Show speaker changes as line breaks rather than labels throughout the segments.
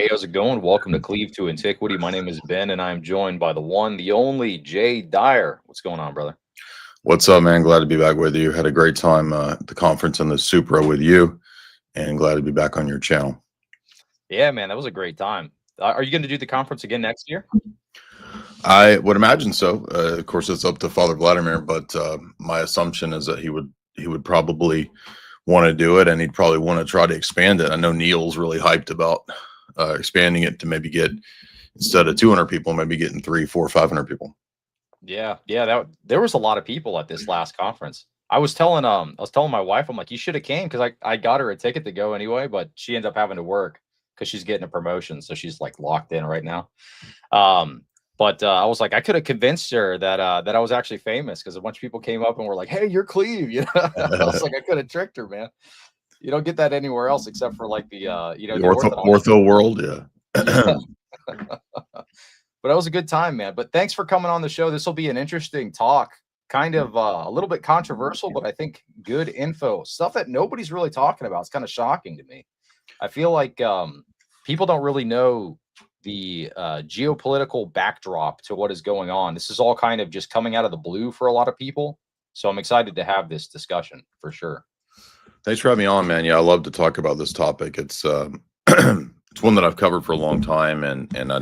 Hey, how's it going? Welcome to Cleave to Antiquity. My name is Ben, and I'm joined by the one, the only Jay Dyer. What's going on, brother?
What's up, man? Glad to be back with you. Had a great time at the conference in the Supra with you, and glad to be back on your channel.
Yeah, man, that was a great time. Are you going to do the conference again next year?
I would imagine so. Of course, it's up to Father Vladimir, but my assumption is that he would probably want to do it, and he'd probably want to try to expand it. I know Neil's really hyped about expanding it to maybe get, instead of 200 people, maybe getting 300, 400, 500 people.
Yeah, there was a lot of people at this last conference. I was telling my wife, I'm like, you should have came because I got her a ticket to go anyway, but she ended up having to work because she's getting a promotion, so she's like locked in right now. But I was like, I could have convinced her that I was actually famous because a bunch of people came up and were like, "Hey, you're Cleve," you know. I was like, I could have tricked her, man. You don't get that anywhere else except for like the
The
Orthodox
ortho world, yeah.
Yeah. But that was a good time, man. But thanks for coming on the show. This will be an interesting talk, kind of a little bit controversial, but I think good info, stuff that nobody's really talking about. It's kind of shocking to me. I feel like people don't really know the geopolitical backdrop to what is going on. This is all kind of just coming out of the blue for a lot of people. So I'm excited to have this discussion for sure.
Thanks for having me on, man. Yeah, I love to talk about this topic. It's it's one that I've covered for a long time, and I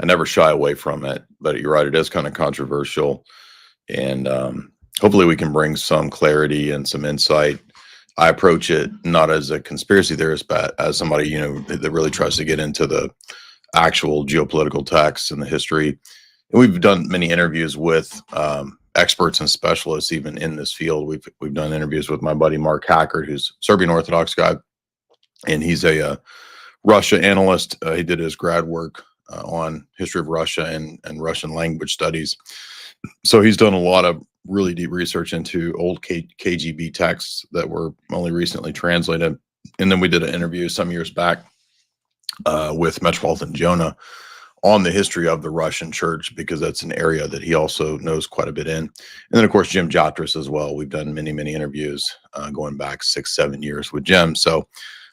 never shy away from it. But you're right, it is kind of controversial, and hopefully we can bring some clarity and some insight. I approach it not as a conspiracy theorist, but as somebody that really tries to get into the actual geopolitical texts and the history. And we've done many interviews with experts and specialists even in this field. We've done interviews with my buddy Mark Hackert, who's Serbian Orthodox guy, and he's a Russia analyst. He did his grad work on history of Russia and Russian language studies. So he's done a lot of really deep research into old KGB texts that were only recently translated. And then we did an interview some years back with Metropolitan Jonah on the history of the Russian church, because that's an area that he also knows quite a bit in. And then, of course, Jim Jotras as well. We've done many, many interviews going back 6-7 years with Jim. So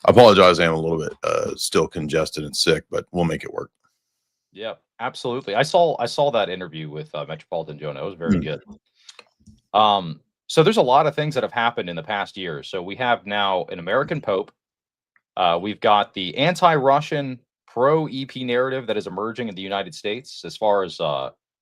I apologize, I am a little bit still congested and sick, but we'll make it work.
Yeah, absolutely. I saw that interview with Metropolitan Jonah. It was very good. So there's a lot of things that have happened in the past year. So we have now an American Pope. We've got the anti-Russian pro-EP narrative that is emerging in the United States. As far as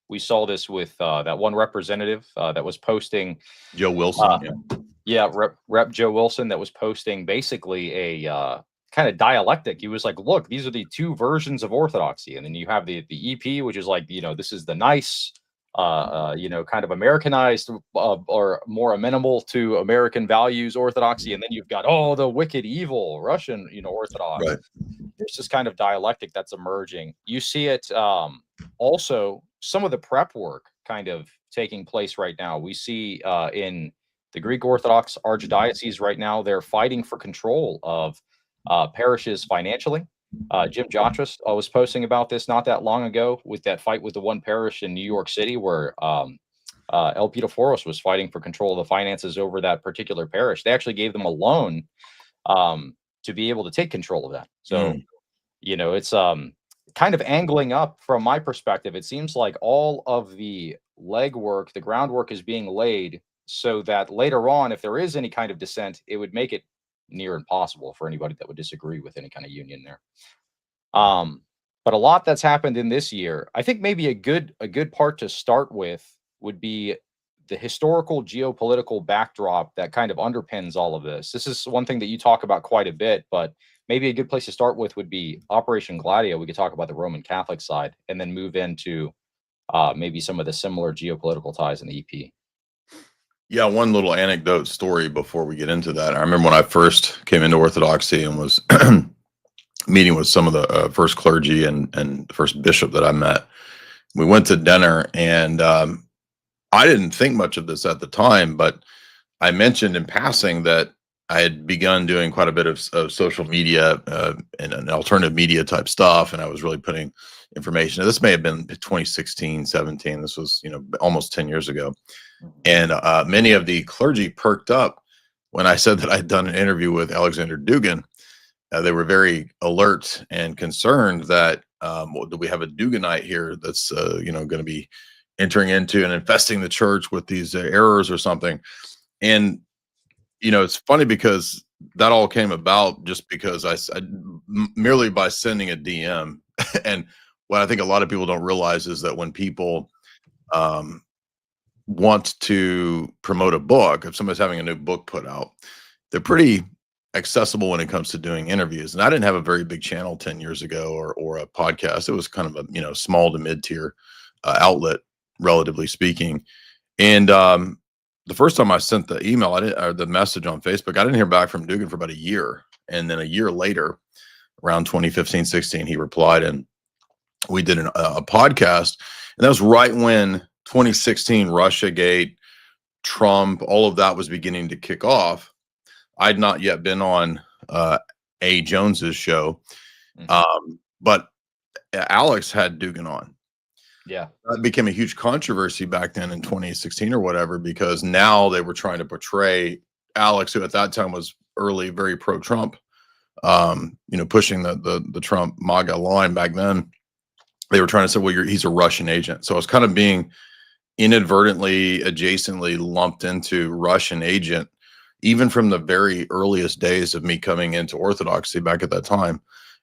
we saw this with that one representative that was posting
Joe Wilson.
Rep Joe Wilson, that was posting basically a kind of dialectic. He was like, look, these are the two versions of orthodoxy. And then you have the EP, which is like, this is the nice, kind of Americanized or more amenable to American values orthodoxy. And then you've got, the wicked, evil Russian, Orthodox.
Right.
There's this kind of dialectic that's emerging. You see it also, some of the prep work kind of taking place right now. We see in the Greek Orthodox Archdiocese right now, they're fighting for control of parishes financially. Jim Jotras was posting about this not that long ago with that fight with the one parish in New York City where El Pitaforos was fighting for control of the finances over that particular parish. They actually gave them a loan to be able to take control of that. So, it's kind of angling up from my perspective. It seems like all of the legwork, the groundwork is being laid so that later on, if there is any kind of dissent, it would make it near impossible for anybody that would disagree with any kind of union there. But a lot that's happened in this year. I think maybe a good part to start with would be the historical geopolitical backdrop that kind of underpins all of this. This is one thing that you talk about quite a bit, but maybe a good place to start with would be Operation Gladio. We could talk about the Roman Catholic side and then move into maybe some of the similar geopolitical ties in the EP.
Yeah, one little anecdote story before we get into that. I remember when I first came into Orthodoxy and was meeting with some of the first clergy and the first bishop that I met. We went to dinner, and I didn't think much of this at the time, but I mentioned in passing that I had begun doing quite a bit of social media and an alternative media type stuff, and I was really putting information. This may have been 2016, 17. This was, almost 10 years ago. And many of the clergy perked up when I said that I'd done an interview with Alexander Dugin. they were very alert and concerned that do we have a Duganite here that's going to be entering into and infesting the church with these errors or something. And it's funny because that all came about just because merely by sending a DM. And what I think a lot of people don't realize is that when people want to promote a book, if somebody's having a new book put out, they're pretty accessible when it comes to doing interviews. And I didn't have a very big channel 10 years ago or a podcast. It was kind of a small to mid-tier outlet, relatively speaking. And the first time I sent the email, or the message on Facebook, I didn't hear back from Dugan for about a year. And then a year later, around 2015, 16, he replied, and we did a podcast. And that was right when 2016 Russiagate, Trump, all of that was beginning to kick off. I'd not yet been on A. Jones's show, but Alex had Dugan on.
Yeah,
that became a huge controversy back then in 2016 or whatever, because now they were trying to portray Alex, who at that time was early, very pro-Trump, pushing the Trump MAGA line back then. They were trying to say, well, he's a Russian agent. So I was kind of being inadvertently, adjacently lumped into Russian agent, even from the very earliest days of me coming into Orthodoxy back at that time.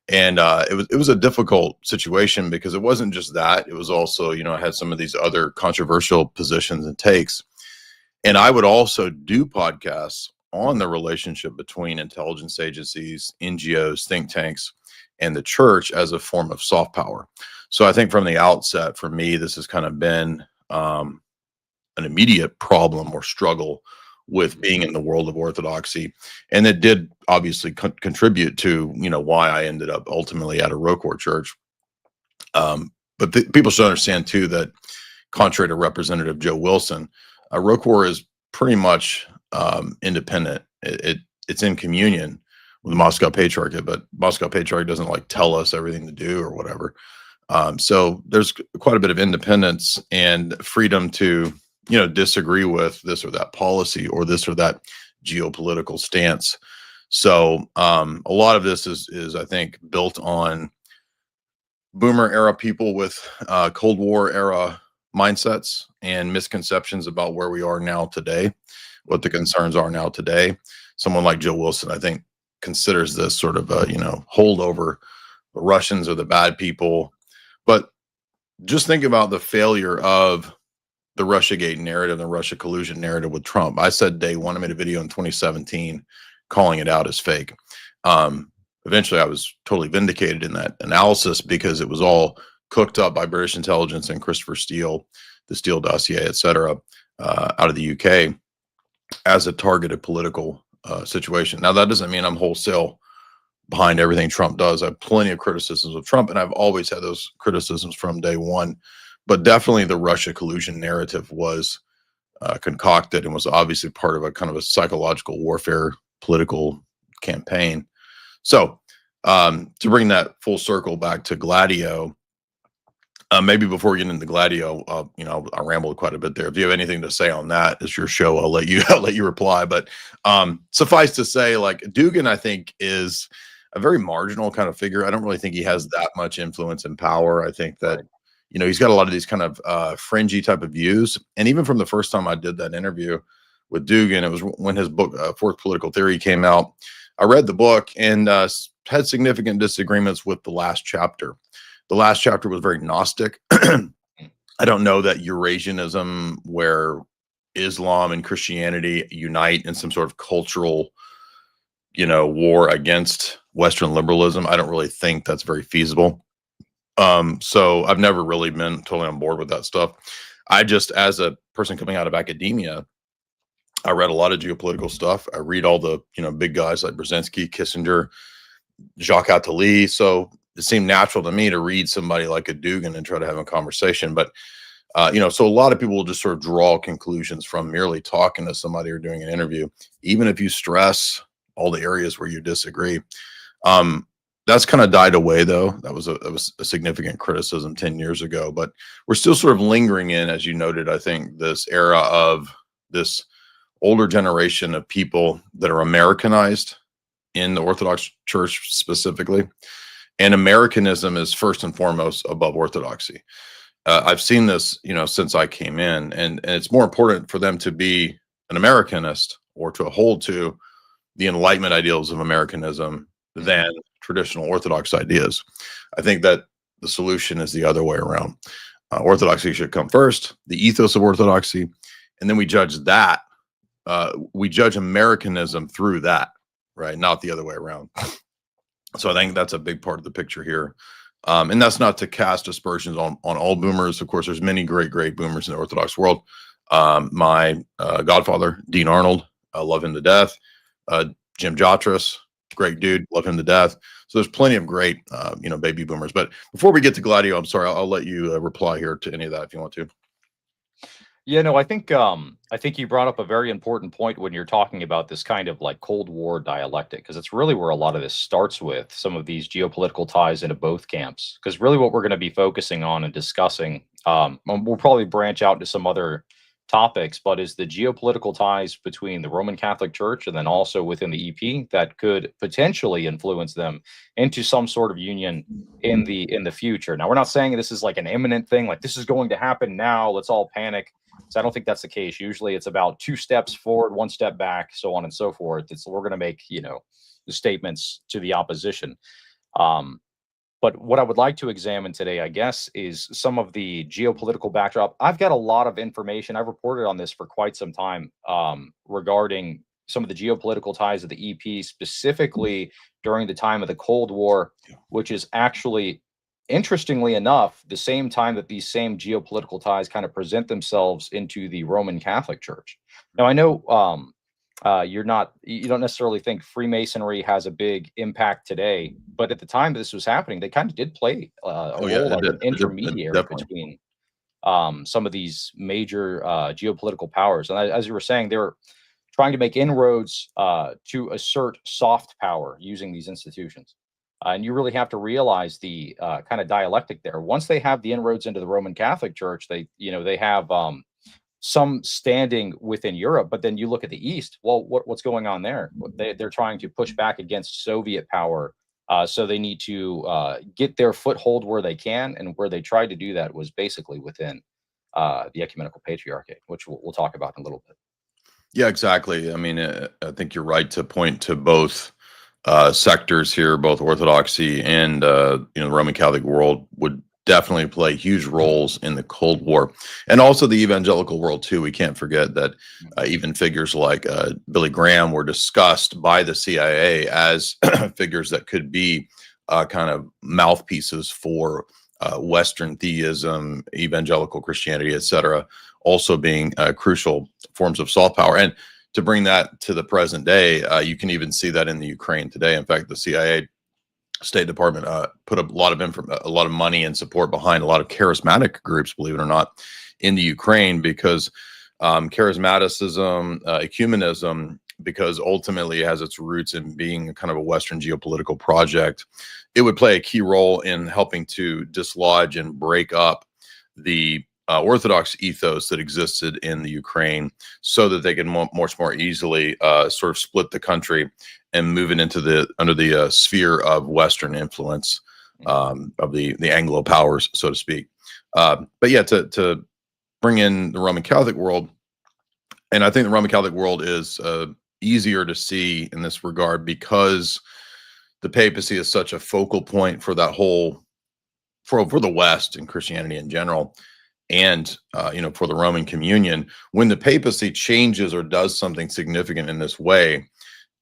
And it was a difficult situation because it wasn't just that. It was also, I had some of these other controversial positions and takes. And I would also do podcasts on the relationship between intelligence agencies, NGOs, think tanks, and the church as a form of soft power. So I think from the outset, for me, this has kind of been an immediate problem or struggle with being in the world of Orthodoxy. And it did obviously contribute to, why I ended up ultimately at a ROCOR church. But people should understand too, that contrary to Representative Joe Wilson, ROCOR is pretty much independent. It's in communion with the Moscow Patriarchate, but Moscow Patriarch doesn't tell us everything to do or whatever. So there's quite a bit of independence and freedom to, disagree with this or that policy or this or that geopolitical stance. So a lot of this is I think built on boomer era people with Cold War era mindsets and misconceptions about where we are now today, what the concerns are now today. Someone like Joe Wilson, I think, considers this sort of a, holdover. The Russians are the bad people. But just think about the failure of the Russiagate narrative, the Russia collusion narrative with Trump. I said day one, I made a video in 2017 calling it out as fake. Eventually, I was totally vindicated in that analysis because it was all cooked up by British intelligence and Christopher Steele, the Steele dossier, et cetera, out of the UK as a targeted political situation. Now, that doesn't mean I'm wholesale behind everything Trump does. I have plenty of criticisms of Trump, and I've always had those criticisms from day one. But definitely the Russia collusion narrative was concocted and was obviously part of a kind of a psychological warfare political campaign. So to bring that full circle back to Gladio, maybe before we get into Gladio, I rambled quite a bit there. If you have anything to say on that, it's your show. I'll let you reply. But suffice to say, Dugan, I think, is a very marginal kind of figure. I don't really think he has that much influence and power. I think that, he's got a lot of these kind of fringy type of views. And even from the first time I did that interview with Dugan, it was when his book, Fourth Political Theory, came out. I read the book and had significant disagreements with the last chapter. The last chapter was very Gnostic. I don't know that Eurasianism, where Islam and Christianity unite in some sort of cultural, war against Western liberalism. I don't really think that's very feasible. So I've never really been totally on board with that stuff. I just, as a person coming out of academia, I read a lot of geopolitical stuff. I read all the, big guys like Brzezinski, Kissinger, Jacques Attali. So it seemed natural to me to read somebody like a Dugan and try to have a conversation. But, so a lot of people will just sort of draw conclusions from merely talking to somebody or doing an interview, even if you stress all the areas where you disagree. That's kind of died away, though. That was a significant criticism 10 years ago. But we're still sort of lingering in, as you noted, I think, this era of this older generation of people that are Americanized in the Orthodox Church specifically, and Americanism is first and foremost above Orthodoxy. I've seen this, since I came in, and it's more important for them to be an Americanist or to hold to the Enlightenment ideals of Americanism than traditional Orthodox ideas. I think that the solution is the other way around. Orthodoxy should come first, the ethos of Orthodoxy, and then we judge that. We judge Americanism through that, right? Not the other way around. So I think that's a big part of the picture here. And that's not to cast aspersions on all boomers. Of course, there's many great boomers in the Orthodox world. My godfather, Dean Arnold, I love him to death. Jim Jotras, great dude, love him to death. So there's plenty of great, baby boomers. But before we get to Gladio, I'm sorry, I'll let you reply here to any of that if you want to.
Yeah, no, I think you brought up a very important point when you're talking about this kind of like Cold War dialectic, because it's really where a lot of this starts with some of these geopolitical ties into both camps. Because really, what we're going to be focusing on and discussing, we'll probably branch out into some other topics, but is the geopolitical ties between the Roman Catholic Church and then also within the EP that could potentially influence them into some sort of union in the future. Now, we're not saying this is like an imminent thing, like this is going to happen now, let's all panic. So I don't think that's the case. Usually it's about 2 steps forward, 1 step back, so on and so forth. We're going to make, the statements to the opposition. But what I would like to examine today, I guess, is some of the geopolitical backdrop. I've got a lot of information. I've reported on this for quite some time regarding some of the geopolitical ties of the EP, specifically during the time of the Cold War, which is actually, interestingly enough, the same time that these same geopolitical ties kind of present themselves into the Roman Catholic Church. Now, I know you don't necessarily think Freemasonry has a big impact today, but at the time this was happening, they kind of did play a role like an intermediary between some of these major geopolitical powers. And as you were saying, they were trying to make inroads to assert soft power using these institutions. And you really have to realize the kind of dialectic there. Once they have the inroads into the Roman Catholic Church, they have some standing within Europe. But then you look at the East. Well, what's going on there? They're trying to push back against Soviet power. So they need to get their foothold where they can. And where they tried to do that was basically within the Ecumenical Patriarchate, which we'll talk about in a little bit.
Yeah, exactly. I mean, I think you're right to point to both sectors here, both Orthodoxy and the Roman Catholic world would definitely play huge roles in the Cold War, and also the evangelical world too. We can't forget that even figures like Billy Graham were discussed by the CIA as figures that could be kind of mouthpieces for Western theism, evangelical Christianity, etc., also being crucial forms of soft power. And to bring that to the present day, you can even see that in the Ukraine today. In fact, the CIA State Department put a lot of money and support behind a lot of charismatic groups, believe it or not, in the Ukraine, because charismaticism, ecumenism, because ultimately it has its roots in being kind of a Western geopolitical project. It would play a key role in helping to dislodge and break up the Orthodox ethos that existed in the Ukraine, so that they could much more easily sort of split the country and move it into under the sphere of Western influence of the Anglo powers, so to speak. But yeah, to bring in the Roman Catholic world, and I think the Roman Catholic world is easier to see in this regard because the papacy is such a focal point for that whole for the West and Christianity in general. And, for the Roman communion, when the papacy changes or does something significant in this way,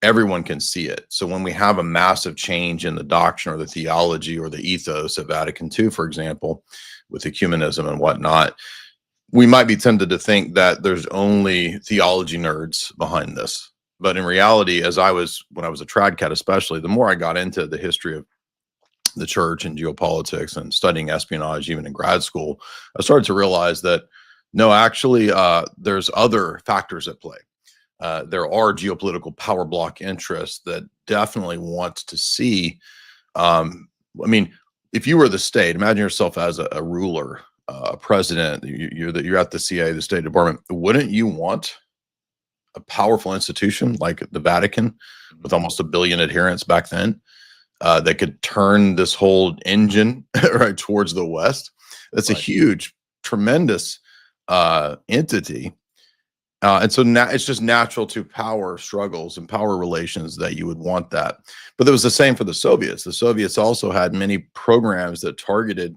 everyone can see it. So when we have a massive change in the doctrine or the theology or the ethos of Vatican II, for example, with ecumenism and whatnot, we might be tempted to think that there's only theology nerds behind this. But in reality, when I was a trad cat, especially, the more I got into the history of the church and geopolitics and studying espionage, even in grad school, I started to realize that no, actually, there's other factors at play. There are geopolitical power block interests that definitely want to see. I mean, if you were the state, imagine yourself as a ruler, a president. You're at the CIA, the State Department. Wouldn't you want powerful institution like the Vatican, with almost 1 billion adherents back then, that could turn this whole engine right towards the West. That's a huge, tremendous entity. And so now it's just natural to power struggles and power relations that you would want that. But it was the same for the Soviets. The Soviets also had many programs that targeted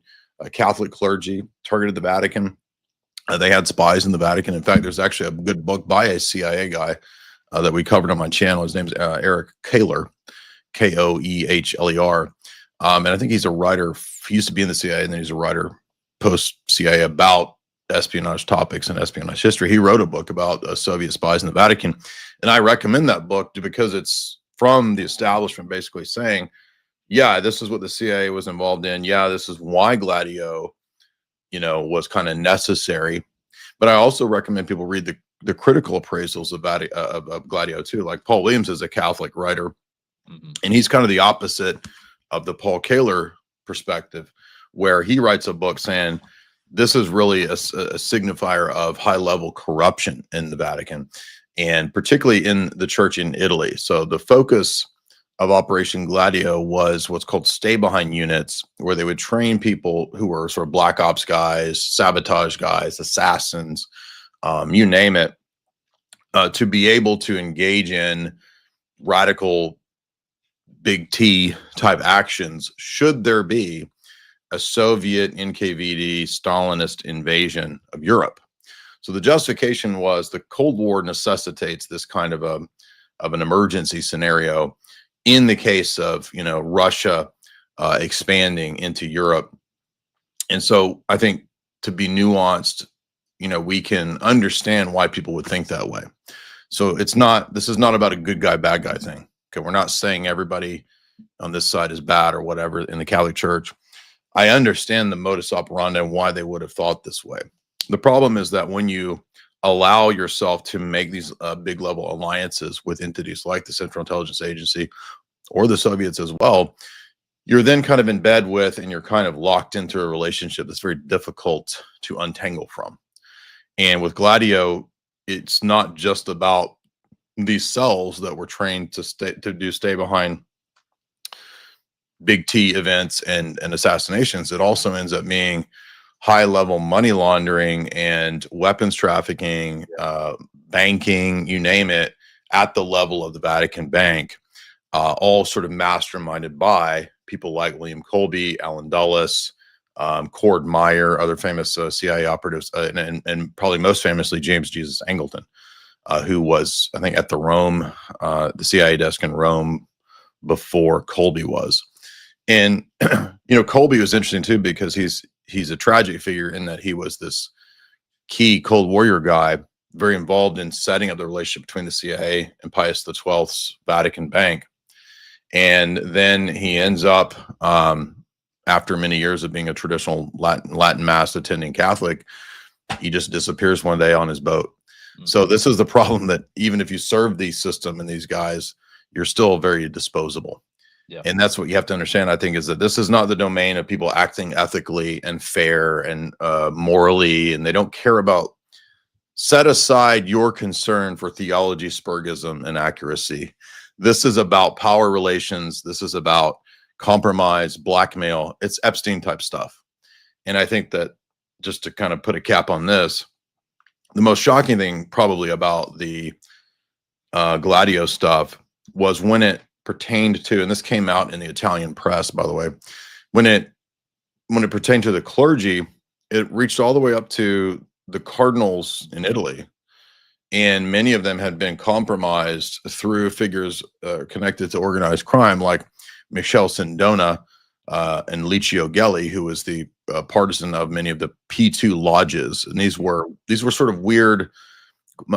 Catholic clergy, targeted the Vatican. They had spies in the Vatican. In fact, there's actually a good book by a CIA guy that we covered on my channel. His name's Eric Koehler, Koehler. And I think he's a writer. He used to be in the CIA, and then he's a writer post-CIA about espionage topics and espionage history. He wrote a book about Soviet spies in the Vatican, and I recommend that book because it's from the establishment basically saying, yeah, this is what the CIA was involved in. Yeah, this is why Gladio, was kind of necessary. But I also recommend people read the critical appraisals of Gladio too. Like Paul Williams is a Catholic writer, and he's kind of the opposite of the Paul Koehler perspective, where he writes a book saying, this is really a signifier of high-level corruption in the Vatican, and particularly in the church in Italy. So the focus of Operation Gladio was what's called stay-behind units, where they would train people who were sort of black ops guys, sabotage guys, assassins, you name it, to be able to engage in radical big T type actions should there be a Soviet NKVD Stalinist invasion of Europe. So the justification was the Cold War necessitates this kind of an emergency scenario in the case of Russia expanding into Europe. And so I think to be nuanced, we can understand why people would think that way. So this is not about a good guy, bad guy thing. Okay, we're not saying everybody on this side is bad or whatever in the Catholic Church. I understand the modus operandi and why they would have thought this way. The problem is that when you allow yourself to make these big level alliances with entities like the Central Intelligence Agency or the Soviets as well, you're then kind of in bed with, and you're kind of locked into a relationship that's very difficult to untangle from. And with Gladio, it's not just about these cells that were trained to stay behind big T events and assassinations. It also ends up being high level money laundering and weapons trafficking, banking, you name it, at the level of the Vatican Bank, all sort of masterminded by people like William Colby, Alan Dulles, Cord Meyer, other famous CIA operatives, and probably most famously James Jesus Angleton, who was, I think, at the Rome, the CIA desk in Rome before Colby was. And Colby was interesting too, because he's a tragic figure in that he was this key Cold Warrior guy, very involved in setting up the relationship between the CIA and Pius XII's Vatican Bank. And then he ends up, after many years of being a traditional Latin Mass attending Catholic, he just disappears one day on his boat. So this is the problem, that even if you serve the system and these guys, you're still very disposable. Yeah. And that's what you have to understand, I think, is that this is not the domain of people acting ethically and fair and morally, and they don't care about, set aside your concern for theology, spurgism, and accuracy. This is about power relations. This is about compromise, blackmail. It's Epstein type stuff. And I think that, just to kind of put a cap on this, the most shocking thing probably about the Gladio stuff was when it pertained to, and this came out in the Italian press, by the way, when it pertained to the clergy, it reached all the way up to the cardinals in Italy, and many of them had been compromised through figures connected to organized crime, like Michele Sindona and Licio Gelli, who was the partisan of many of the P2 lodges. And these were sort of weird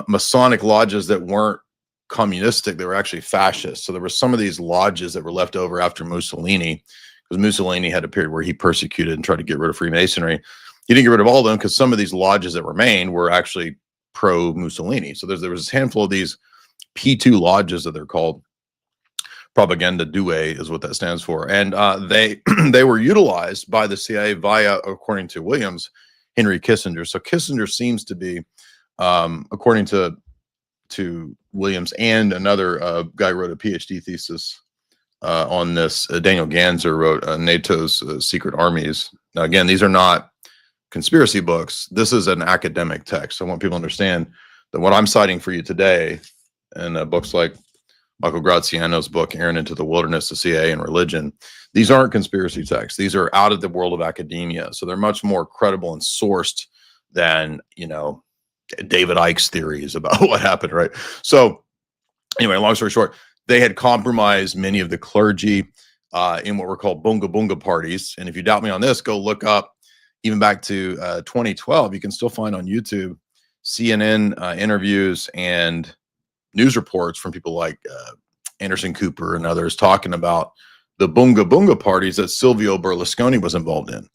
Masonic lodges that weren't communistic, they were actually fascist. So there were some of these lodges that were left over after Mussolini, because Mussolini had a period where he persecuted and tried to get rid of Freemasonry. He didn't get rid of all of them, because some of these lodges that remained were actually pro-Mussolini. So there was a handful of these P2 lodges that they're called. Propaganda Due is what that stands for. And they were utilized by the CIA via, according to Williams, Henry Kissinger. So Kissinger seems to be, according to to Williams and another guy wrote a PhD thesis on this. Daniel Ganser wrote NATO's Secret Armies. Now, again, these are not conspiracy books. This is an academic text. I want people to understand that what I'm citing for you today, and books like Michael Graziano's book, Aaron into the Wilderness, the CIA and Religion, these aren't conspiracy texts. These are out of the world of academia. So they're much more credible and sourced than, you know, David Icke's theories about what happened, right? So anyway, long story short, they had compromised many of the clergy in what were called bunga bunga parties. And if you doubt me on this, go look up even back to 2012. You can still find on YouTube CNN interviews and news reports from people like Anderson Cooper and others talking about the bunga bunga parties that Silvio Berlusconi was involved in.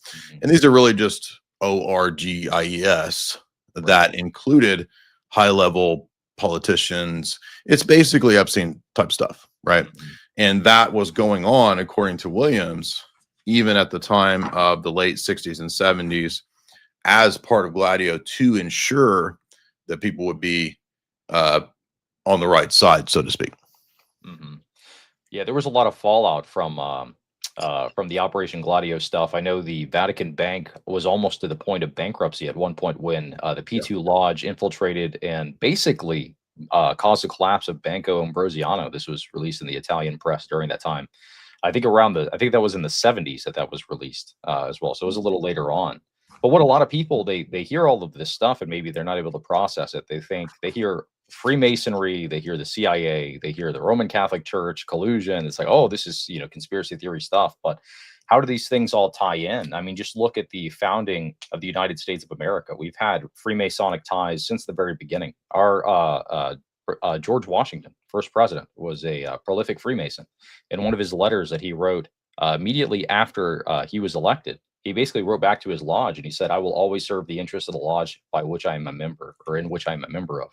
And these are really just ORGIES that included high-level politicians. It's basically Epstein type stuff, right? And that was going on, according to Williams, even at the time of the late 60s and 70s, as part of Gladio, to ensure that people would be on the right side, so to speak.
Yeah, there was a lot of fallout from the Operation Gladio stuff. I know the Vatican Bank was almost to the point of bankruptcy at one point when the P2 Lodge infiltrated and basically caused the collapse of Banco Ambrosiano. This was released in the Italian press during that time. I think that was in the 70s that was released as well. So it was a little later on. But what a lot of people, they hear all of this stuff and maybe they're not able to process it. They hear Freemasonry, they hear the CIA, they hear the Roman Catholic Church, collusion. It's like, oh, this is, you know, conspiracy theory stuff. But how do these things all tie in? I mean, just look at the founding of the United States of America. We've had Freemasonic ties since the very beginning. Our George Washington, first president, was a prolific Freemason. In one of his letters that he wrote immediately after he was elected, he basically wrote back to his lodge and he said, "I will always serve the interests of the lodge by which I am a member, or in which I am a member of."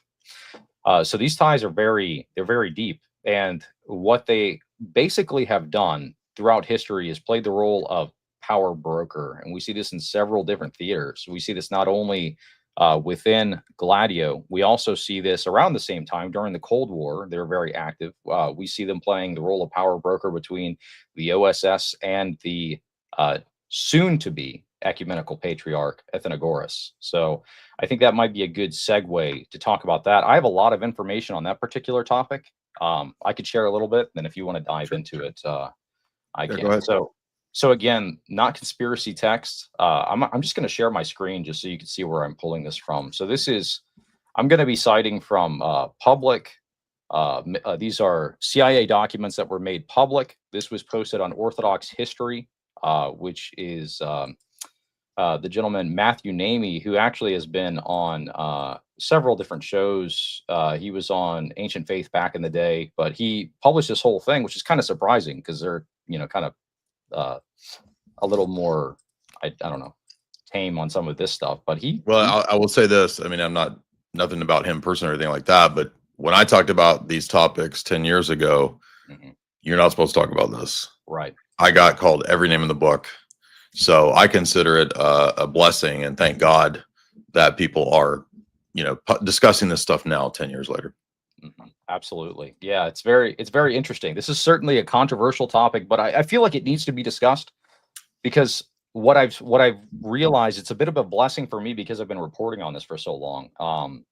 So these ties are very deep. And what they basically have done throughout history is played the role of power broker. And we see this in several different theaters. We see this not only within Gladio, we also see this around the same time during the Cold War. They're very active. We see them playing the role of power broker between the OSS and the soon to be Ecumenical Patriarch Athenagoras. So I think that might be a good segue to talk about that. I have a lot of information on that particular topic. I could share a little bit, and if you want to dive into it, I can.
Go ahead.
So again, not conspiracy text. I'm just going to share my screen just so you can see where I'm pulling this from. So I'm going to be citing from public. These are CIA documents that were made public. This was posted on Orthodox History, which is the gentleman Matthew Namey, who actually has been on several different shows. He was on Ancient Faith back in the day, but he published this whole thing, which is kind of surprising because they're, you know, kind of a little more, I don't know, tame on some of this stuff. But
I will say this. I mean, I'm nothing about him personally or anything like that, but when I talked about these topics 10 years ago, you're not supposed to talk about this.
Right.
I got called every name in the book. So I consider it a blessing, and thank God that people are, you know, discussing this stuff now, 10 years later.
Absolutely. Yeah, it's very interesting. This is certainly a controversial topic, but I feel like it needs to be discussed because what I've realized, it's a bit of a blessing for me because I've been reporting on this for so long.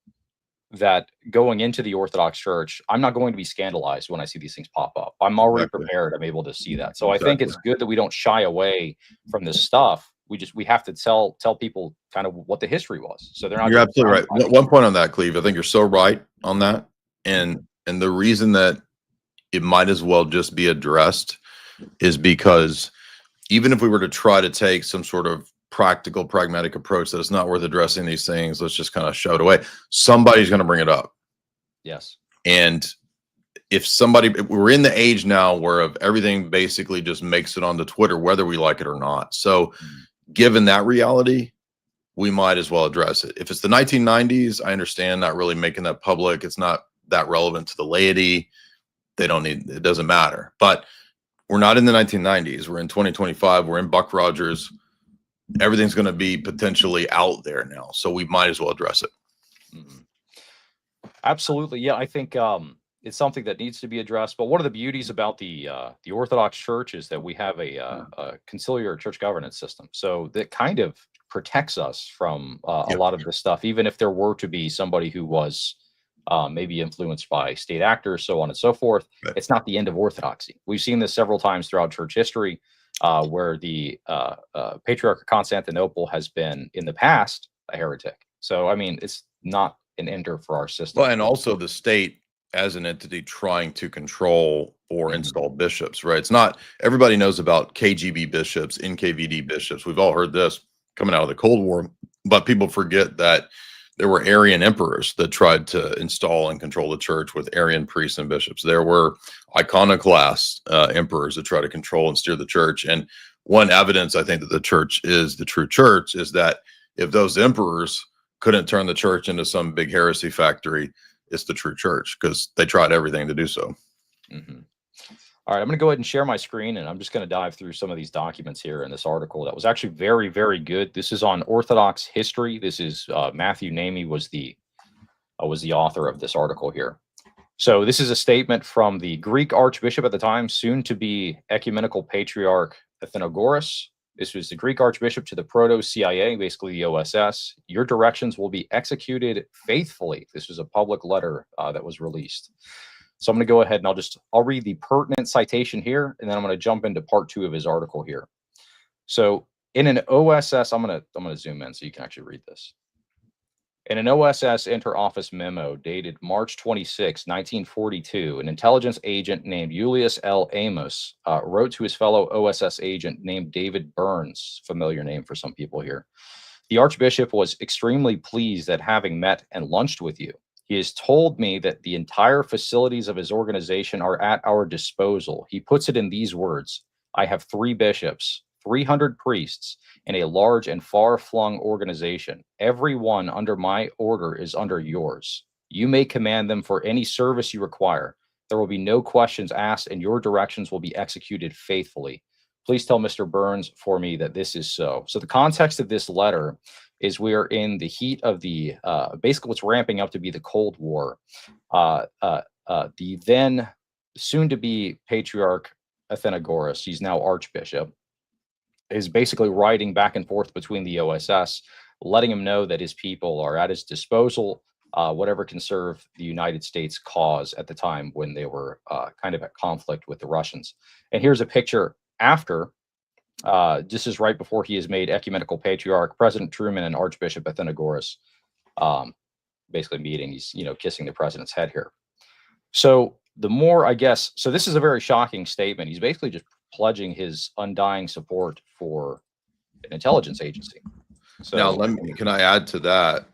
That going into the Orthodox Church, I'm not going to be scandalized when I see these things pop up. I'm already prepared. I'm able to see that. So I think it's good that we don't shy away from this stuff. We have to tell people kind of what the history was. So they're not.
You're absolutely right. One point on that, Cleve. I think you're so right on that. And the reason that it might as well just be addressed is because even if we were to try to take some sort of practical, pragmatic approach that it's not worth addressing these things, let's just kind of shove it away, somebody's going to bring it up.
Yes.
And if we're in the age now where everything basically just makes it onto Twitter, whether we like it or not. So given that reality, we might as well address it. If it's the 1990s, I understand not really making that public. It's not that relevant to the laity. It doesn't matter. But we're not in the 1990s. We're in 2025. We're in Buck Rogers. Everything's going to be potentially out there now. So we might as well address it.
Absolutely. Yeah, I think it's something that needs to be addressed. But one of the beauties about the Orthodox Church is that we have a conciliar church governance system, so that kind of protects us from a
Yep.
lot of this stuff. Even if there were to be somebody who was maybe influenced by state actors, so on and so forth,
Right.
it's not the end of orthodoxy. We've seen this several times throughout church history, where the Patriarch of Constantinople has been in the past a heretic. So I mean, it's not an ender for our system.
Well, and also the state as an entity trying to control or install bishops, right? It's not everybody knows about KGB bishops, NKVD bishops. We've all heard this coming out of the Cold War, but people forget that there were Arian emperors that tried to install and control the church with Arian priests and bishops. There were iconoclast emperors that try to control and steer the church. And one evidence, I think, that the church is the true church is that if those emperors couldn't turn the church into some big heresy factory, it's the true church because they tried everything to do so.
Mm-hmm. All right, I'm going to go ahead and share my screen, and I'm just going to dive through some of these documents here in this article that was actually very, very good. This is on Orthodox history. This is Matthew Namey was the author of this article here. So this is a statement from the Greek Archbishop at the time, soon to be Ecumenical Patriarch Athenagoras. This was the Greek Archbishop to the Proto-CIA, basically the OSS. Your directions will be executed faithfully. This was a public letter that was released. So I'm going to go ahead and I'll read the pertinent citation here, and then I'm going to jump into part 2 of his article here. So in an OSS, I'm going to zoom in so you can actually read this. In an OSS inter-office memo dated March 26, 1942, an intelligence agent named Julius L. Amos wrote to his fellow OSS agent named David Burns, familiar name for some people here. The Archbishop was extremely pleased at having met and lunched with you. He has told me that the entire facilities of his organization are at our disposal. He puts it in these words: I have 3 bishops, 300 priests, and a large and far-flung organization. Every one under my order is under yours. You may command them for any service you require. There will be no questions asked, and your directions will be executed faithfully. Please tell Mr. Burns for me that this is so. So the context of this letter is we are in the heat of the basically what's ramping up to be the Cold War. The then soon-to-be Patriarch Athenagoras, he's now Archbishop, is basically writing back and forth between the OSS, letting him know that his people are at his disposal, whatever can serve the United States cause at the time when they were kind of at conflict with the Russians. And here's a picture after. This is right before he is made Ecumenical Patriarch. President Truman and Archbishop Athenagoras basically meeting. He's, kissing the president's head here. So the more, I guess, so this is a very shocking statement. He's basically just pledging his undying support for an intelligence agency. So
Now, can I add to that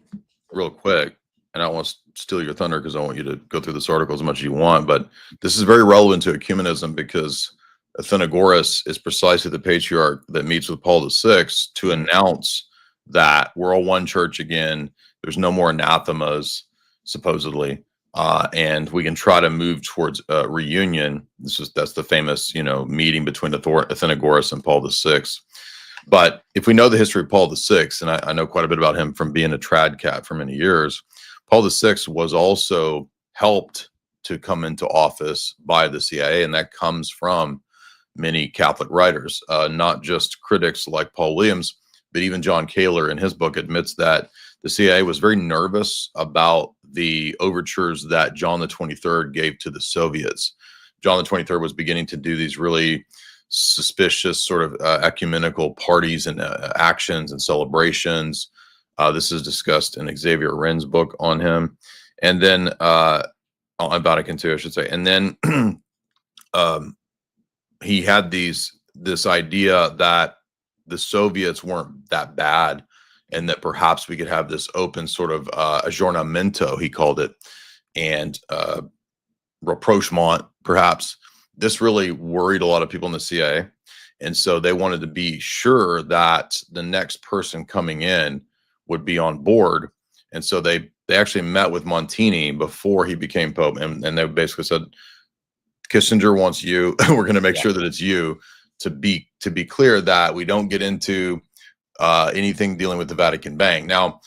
real quick? And I don't want to steal your thunder because I want you to go through this article as much as you want, but this is very relevant to ecumenism because Athenagoras is precisely the patriarch that meets with Paul VI to announce that we're all one church again. There's no more anathemas, supposedly, and we can try to move towards reunion. That's the famous, meeting between Athenagoras and Paul VI. But if we know the history of Paul VI, and I know quite a bit about him from being a trad cat for many years, Paul VI was also helped to come into office by the CIA, and that comes from many Catholic writers, not just critics like Paul Williams, but even John Kaler in his book admits that the CIA was very nervous about the overtures that John the 23rd gave to the Soviets. John the 23rd was beginning to do these really suspicious sort of ecumenical parties and actions and celebrations. This is discussed in Xavier Wren's book on him. And then on Vatican II, I should say. And then he had this idea that the Soviets weren't that bad and that perhaps we could have this open sort of aggiornamento, he called it, and rapprochement, perhaps. This really worried a lot of people in the CIA. And so they wanted to be sure that the next person coming in would be on board. And so they actually met with Montini before he became Pope. And they basically said, Kissinger wants you. We're going to make sure that it's you, to be clear that we don't get into anything dealing with the Vatican Bank. Now,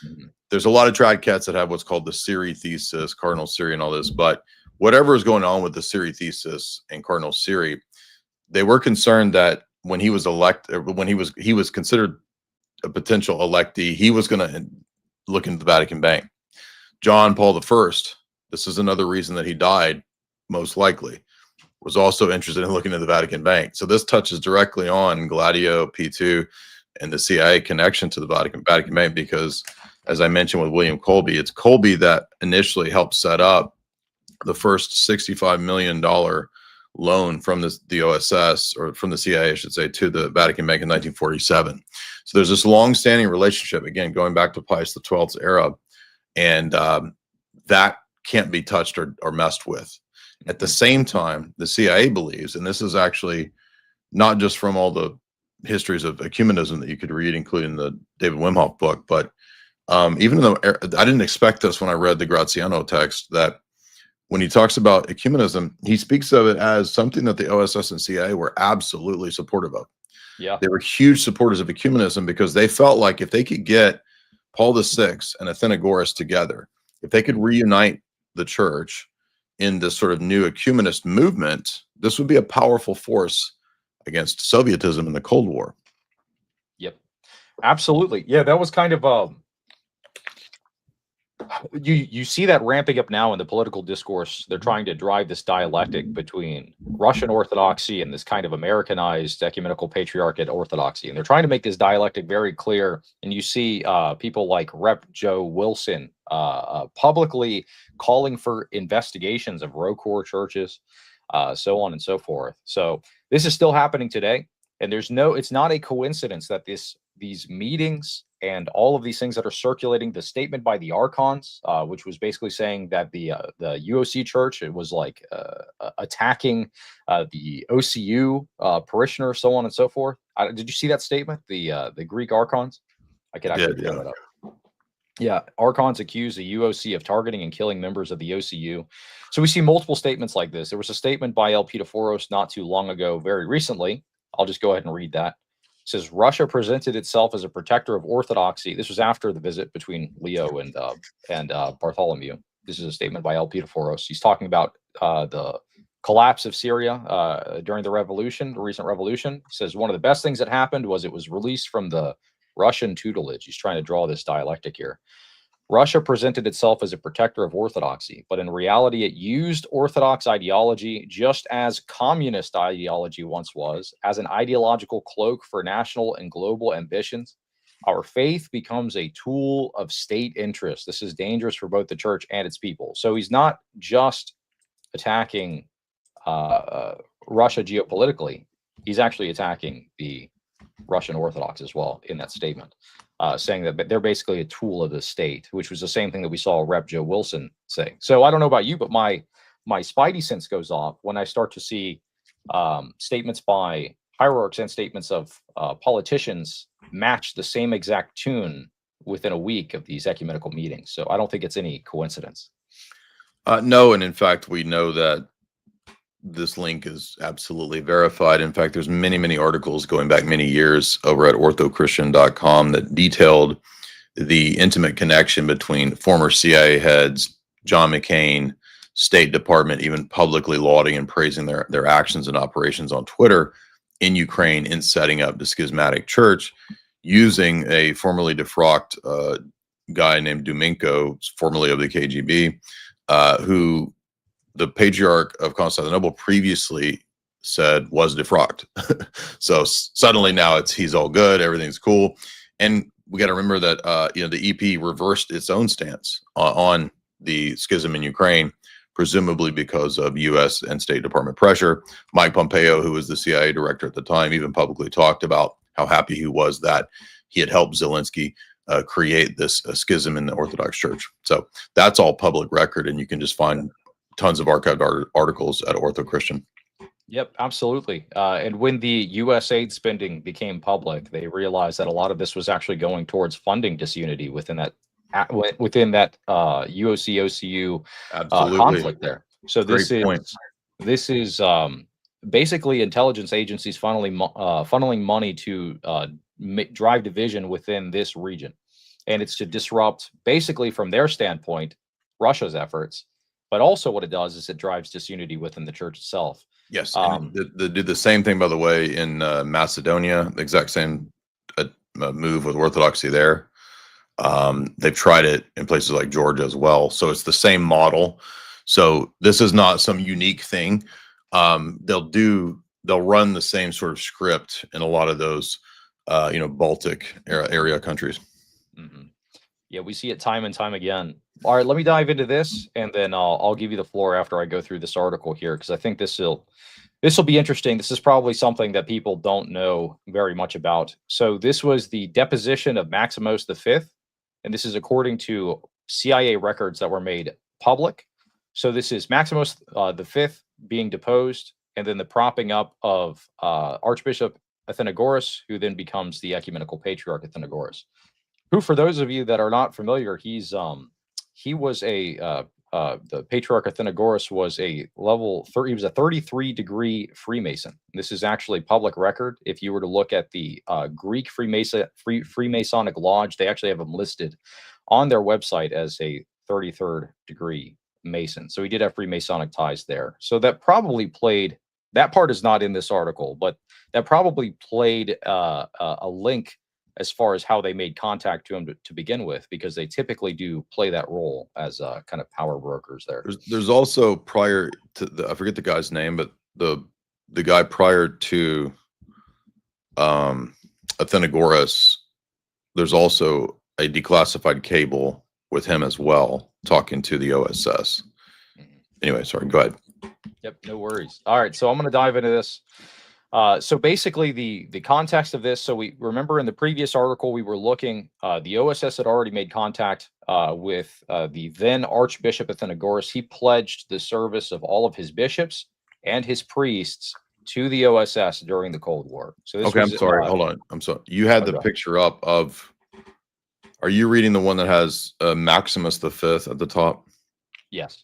there's a lot of trad cats that have what's called the Siri thesis, Cardinal Siri, and all this. But whatever is going on with the Siri thesis and Cardinal Siri, they were concerned that when he was when he was considered a potential electee, he was going to look into the Vatican Bank. John Paul I, this is another reason that he died, most likely, was also interested in looking at the Vatican Bank. So this touches directly on Gladio, P2, and the CIA connection to the Vatican Bank, because, as I mentioned with William Colby, it's Colby that initially helped set up the first $65 million loan from the OSS, or from the CIA, I should say, to the Vatican Bank in 1947. So there's this long-standing relationship, again, going back to Pius XII's era, and that can't be touched or messed with. At the same time, the CIA believes, and this is actually not just from all the histories of ecumenism that you could read, including the David Wimhoff book, but even though I didn't expect this when I read the Graziano text, that when he talks about ecumenism, he speaks of it as something that the OSS and CIA were absolutely supportive of.
Yeah.
They were huge supporters of ecumenism because they felt like if they could get Paul VI and Athenagoras together, if they could reunite the church in this sort of new ecumenist movement, this would be a powerful force against Sovietism in the Cold War.
Yep, absolutely. Yeah, that was kind of you see that ramping up now in the political discourse. They're trying to drive this dialectic between Russian Orthodoxy and this kind of Americanized ecumenical patriarchate orthodoxy, and they're trying to make this dialectic very clear. And you see people like Rep. Joe Wilson publicly calling for investigations of ROCOR churches, so on and so forth. So this is still happening today, and it's not a coincidence that these meetings and all of these things that are circulating, the statement by the archons, which was basically saying that the UOC church, it was like attacking the OCU parishioner, so on and so forth. Did you see that statement? The Greek archons? I could actually pull that up. Yeah, archons accuse the UOC of targeting and killing members of the OCU. So we see multiple statements like this. There was a statement by El Pitaforos not too long ago, very recently. I'll just go ahead and read that. It says, Russia presented itself as a protector of orthodoxy. This was after the visit between Leo and Bartholomew. This is a statement by El Pitaforos. He's talking about the collapse of Syria during the revolution, the recent revolution. He says one of the best things that happened was it was released from the Russian tutelage. He's trying to draw this dialectic here. Russia presented itself as a protector of orthodoxy, but in reality, it used Orthodox ideology just as communist ideology once was, as an ideological cloak for national and global ambitions. Our faith becomes a tool of state interest. This is dangerous for both the church and its people. So he's not just attacking Russia geopolitically. He's actually attacking the Russian Orthodox as well in that statement, saying that they're basically a tool of the state, which was the same thing that we saw Rep. Joe Wilson say. So I don't know about you, but my spidey sense goes off when I start to see statements by hierarchs and statements of politicians match the same exact tune within a week of these ecumenical meetings. So I don't think it's any coincidence.
No, and in fact, we know that this link is absolutely verified. In fact, there's many articles going back many years over at orthochristian.com that detailed the intimate connection between former CIA heads, John McCain, State Department, even publicly lauding and praising their actions and operations on Twitter in Ukraine in setting up the schismatic church, using a formerly defrocked guy named Dumenko, formerly of the KGB, who the Patriarch of Constantinople previously said was defrocked. So suddenly now he's all good, everything's cool. And we got to remember that the EP reversed its own stance on the schism in Ukraine, presumably because of U.S. and State Department pressure. Mike Pompeo, who was the CIA director at the time, even publicly talked about how happy he was that he had helped Zelensky create this schism in the Orthodox Church. So that's all public record, and you can just find tons of archived articles at Ortho Christian.
Yep, absolutely. And when the U.S. aid spending became public, they realized that a lot of this was actually going towards funding disunity within that UOC-OCU conflict there. So this is basically intelligence agencies funneling money to drive division within this region. and it's to disrupt, basically from their standpoint, Russia's efforts. But also what it does is it drives disunity within the church itself.
Yes, and they did the same thing, by the way, in Macedonia. The exact same move with Orthodoxy there. They've tried it in places like Georgia as well. So it's the same model. So this is not some unique thing. They'll run the same sort of script in a lot of those, Baltic area countries.
Mm-hmm. Yeah, we see it time and time again. All right, let me dive into this, and then I'll give you the floor after I go through this article here, because I think this will be interesting. This is probably something that people don't know very much about. So this was the deposition of Maximus V, and this is according to CIA records that were made public. So this is Maximus V being deposed, and then the propping up of Archbishop Athenagoras, who then becomes the Ecumenical Patriarch Athenagoras. Who, for those of you that are not familiar, he was the Patriarch Athenagoras was a level 30. He was a 33-degree Freemason. This is actually public record. If you were to look at the Greek Freemasonic Lodge, they actually have him listed on their website as a 33rd degree Mason. So he did have Freemasonic ties there. So that probably played. That part is not in this article, but that probably played a link as far as how they made contact to him to begin with, because they typically do play that role as kind of power brokers there.
There's also, prior to I forget the guy's name, but the guy prior to Athenagoras, there's also a declassified cable with him as well, talking to the OSS. Anyway, sorry, go ahead.
Yep, no worries. All right, so I'm going to dive into this. So basically, the context of this. So we remember in the previous article we were looking. The OSS had already made contact with the then Archbishop Athenagoras. He pledged the service of all of his bishops and his priests to the OSS during the Cold War. So this
okay,
was,
I'm sorry. Hold on. I'm sorry. You had the picture up of. Are you reading the one that has Maximus V at the top?
Yes.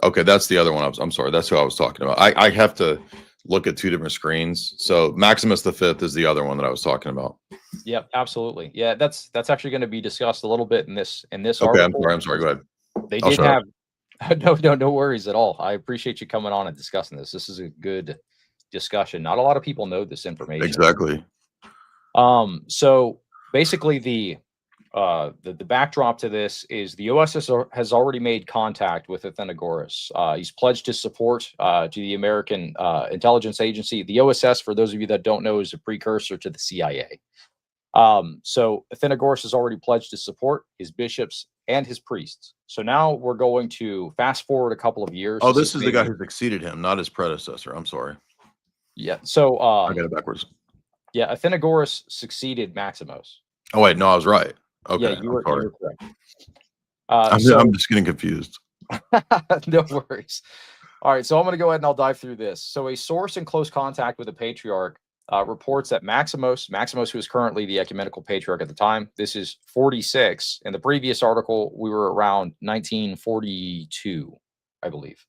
Okay, that's the other one. I'm sorry. That's who I was talking about. I have to look at two different screens. So Maximus V is the other one that I was talking about.
Yep, absolutely. Yeah, that's actually going to be discussed a little bit in this
Okay,
article.
I'm sorry. Go ahead.
They did have no worries at all. I appreciate you coming on and discussing this. This is a good discussion. Not a lot of people know this information.
Exactly.
So basically the backdrop to this is the OSS has already made contact with Athenagoras. He's pledged his support to the American intelligence agency. The OSS, for those of you that don't know, is a precursor to the CIA. So Athenagoras has already pledged his support, his bishops, and his priests. So now we're going to fast forward a couple of years.
Oh, this is the guy who succeeded him, not his predecessor. I'm sorry.
Yeah. So
I got it backwards.
Yeah, Athenagoras succeeded Maximus.
Oh wait, no, I was right. Okay,
yeah, you were correct.
I'm just getting confused.
No worries. All right, so I'm going to go ahead and I'll dive through this. So a source in close contact with the Patriarch reports that Maximus, who is currently the Ecumenical Patriarch at the time, this is 46. In the previous article, we were around 1942, I believe.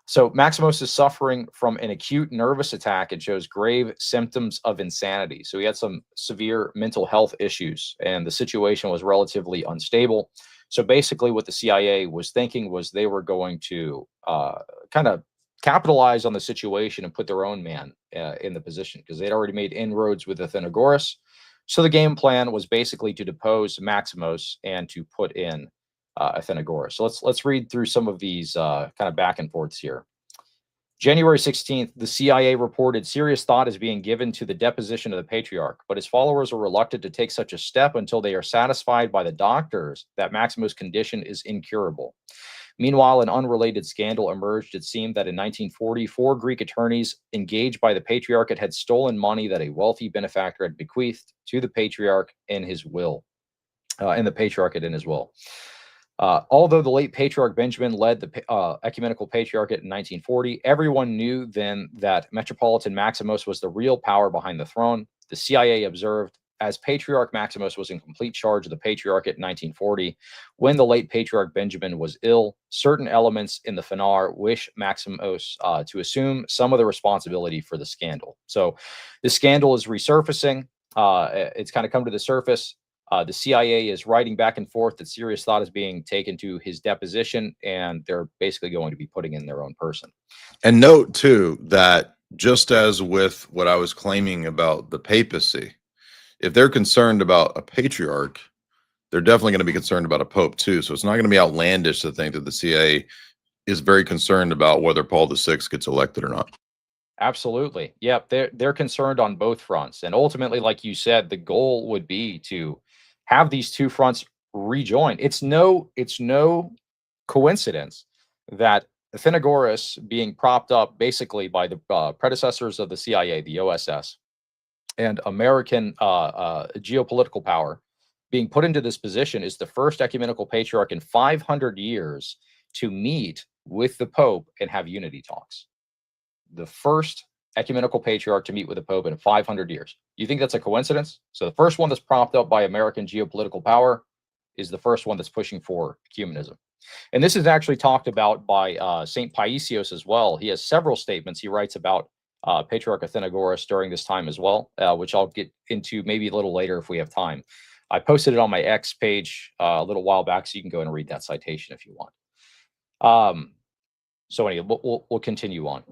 So Maximus is suffering from an acute nervous attack and shows grave symptoms of insanity. So he had some severe mental health issues, and the situation was relatively unstable. So basically what the CIA was thinking was they were going to kind of capitalize on the situation and put their own man in the position, because they'd already made inroads with Athenagoras. So the game plan was basically to depose Maximus and to put in Athenagoras. So let's read through some of these kind of back and forths here. January 16th, the CIA reported serious thought is being given to the deposition of the Patriarch, but his followers are reluctant to take such a step until they are satisfied by the doctors that Maximus' condition is incurable. Meanwhile, an unrelated scandal emerged. It seemed that in 1940, 4 Greek attorneys engaged by the Patriarchate had stolen money that a wealthy benefactor had bequeathed to the Patriarch in his will, in the Patriarchate in his will. Although the late Patriarch Benjamin led the Ecumenical Patriarchate in 1940, everyone knew then that Metropolitan Maximus was the real power behind the throne. The CIA observed, as Patriarch Maximus was in complete charge of the Patriarchate in 1940, when the late Patriarch Benjamin was ill, certain elements in the Phanar wish Maximus to assume some of the responsibility for the scandal. So the scandal is resurfacing. It's kind of come to the surface. The CIA is writing back and forth that serious thought is being taken to his deposition, and they're basically going to be putting in their own person.
And note too that just as with what I was claiming about the papacy, if they're concerned about a patriarch, they're definitely going to be concerned about a pope too. So it's not going to be outlandish to think that the CIA is very concerned about whether Paul VI gets elected or not.
Absolutely. Yep. They're concerned on both fronts. And ultimately, like you said, the goal would be to have these two fronts rejoin. It's no coincidence that Athenagoras being propped up basically by the predecessors of the CIA, the OSS, and American geopolitical power being put into this position is the first ecumenical patriarch in 500 years to meet with the Pope and have unity talks. The first ecumenical patriarch to meet with the Pope in 500 years. You think that's a coincidence? So the first one that's propped up by American geopolitical power is the first one that's pushing for ecumenism. And this is actually talked about by St. Paisios as well. He has several statements he writes about Patriarch Athenagoras during this time as well, which I'll get into maybe a little later if we have time. I posted it on my X page a little while back, so you can go and read that citation if you want. So anyway, we'll continue on.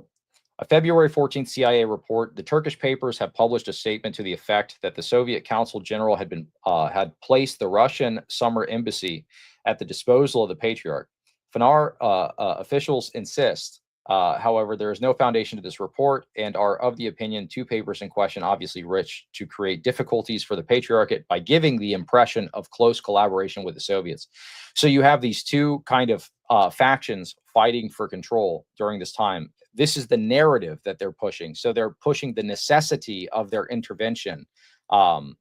A February 14th CIA report, the Turkish papers have published a statement to the effect that the Soviet Consul General had placed the Russian summer embassy at the disposal of the Patriarch. Fanar officials insist, however, there is no foundation to this report and are of the opinion two papers in question obviously rich to create difficulties for the Patriarchate by giving the impression of close collaboration with the Soviets. So you have these two kind of factions fighting for control during this time. This is the narrative that they're pushing. So they're pushing the necessity of their intervention into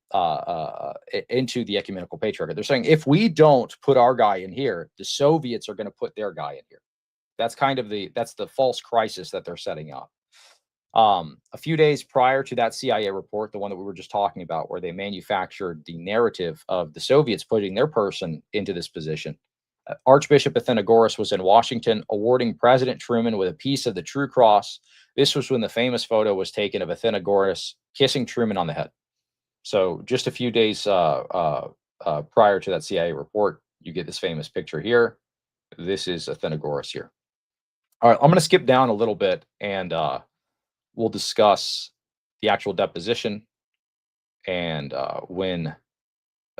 the ecumenical patriarchate. They're saying, if we don't put our guy in here, the Soviets are going to put their guy in here. That's kind of that's the false crisis that they're setting up. A few days prior to that CIA report, the one that we were just talking about, where they manufactured the narrative of the Soviets putting their person into this position, Archbishop Athenagoras was in Washington awarding President Truman with a piece of the True Cross. This was when the famous photo was taken of Athenagoras kissing Truman on the head. So just a few days prior to that CIA report, you get this famous picture here. This is Athenagoras here. All right, I'm going to skip down a little bit and we'll discuss the actual deposition and when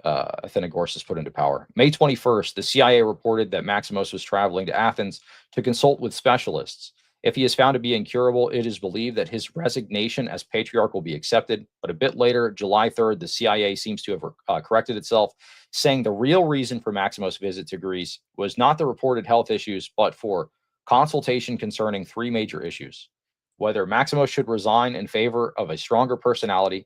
Athenagoras is put into power. May 21st, the CIA reported that Maximus was traveling to Athens to consult with specialists. If he is found to be incurable, it is believed that his resignation as patriarch will be accepted. But a bit later, July 3rd, the CIA seems to have corrected itself, saying the real reason for Maximus' visit to Greece was not the reported health issues, but for consultation concerning three major issues: whether Maximus should resign in favor of a stronger personality,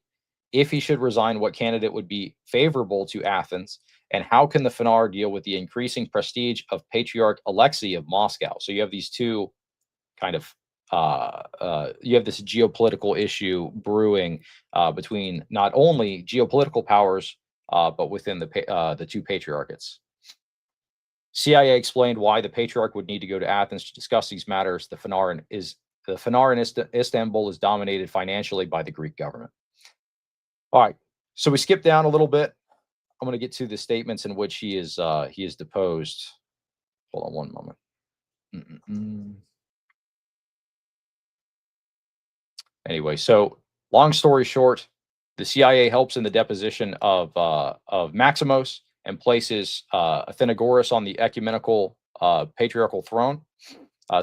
if he should resign, what candidate would be favorable to Athens, and how can the Fanar deal with the increasing prestige of Patriarch Alexei of Moscow? So you have these two kind of, you have this geopolitical issue brewing between not only geopolitical powers, but within the two patriarchates. CIA explained why the Patriarch would need to go to Athens to discuss these matters. The Fanar in Istanbul is dominated financially by the Greek government. All right, so we skip down a little bit. I'm going to get to the statements in which he is deposed. Hold on one moment. Anyway, so long story short, the CIA helps in the deposition of Maximus and places Athenagoras on the ecumenical patriarchal throne.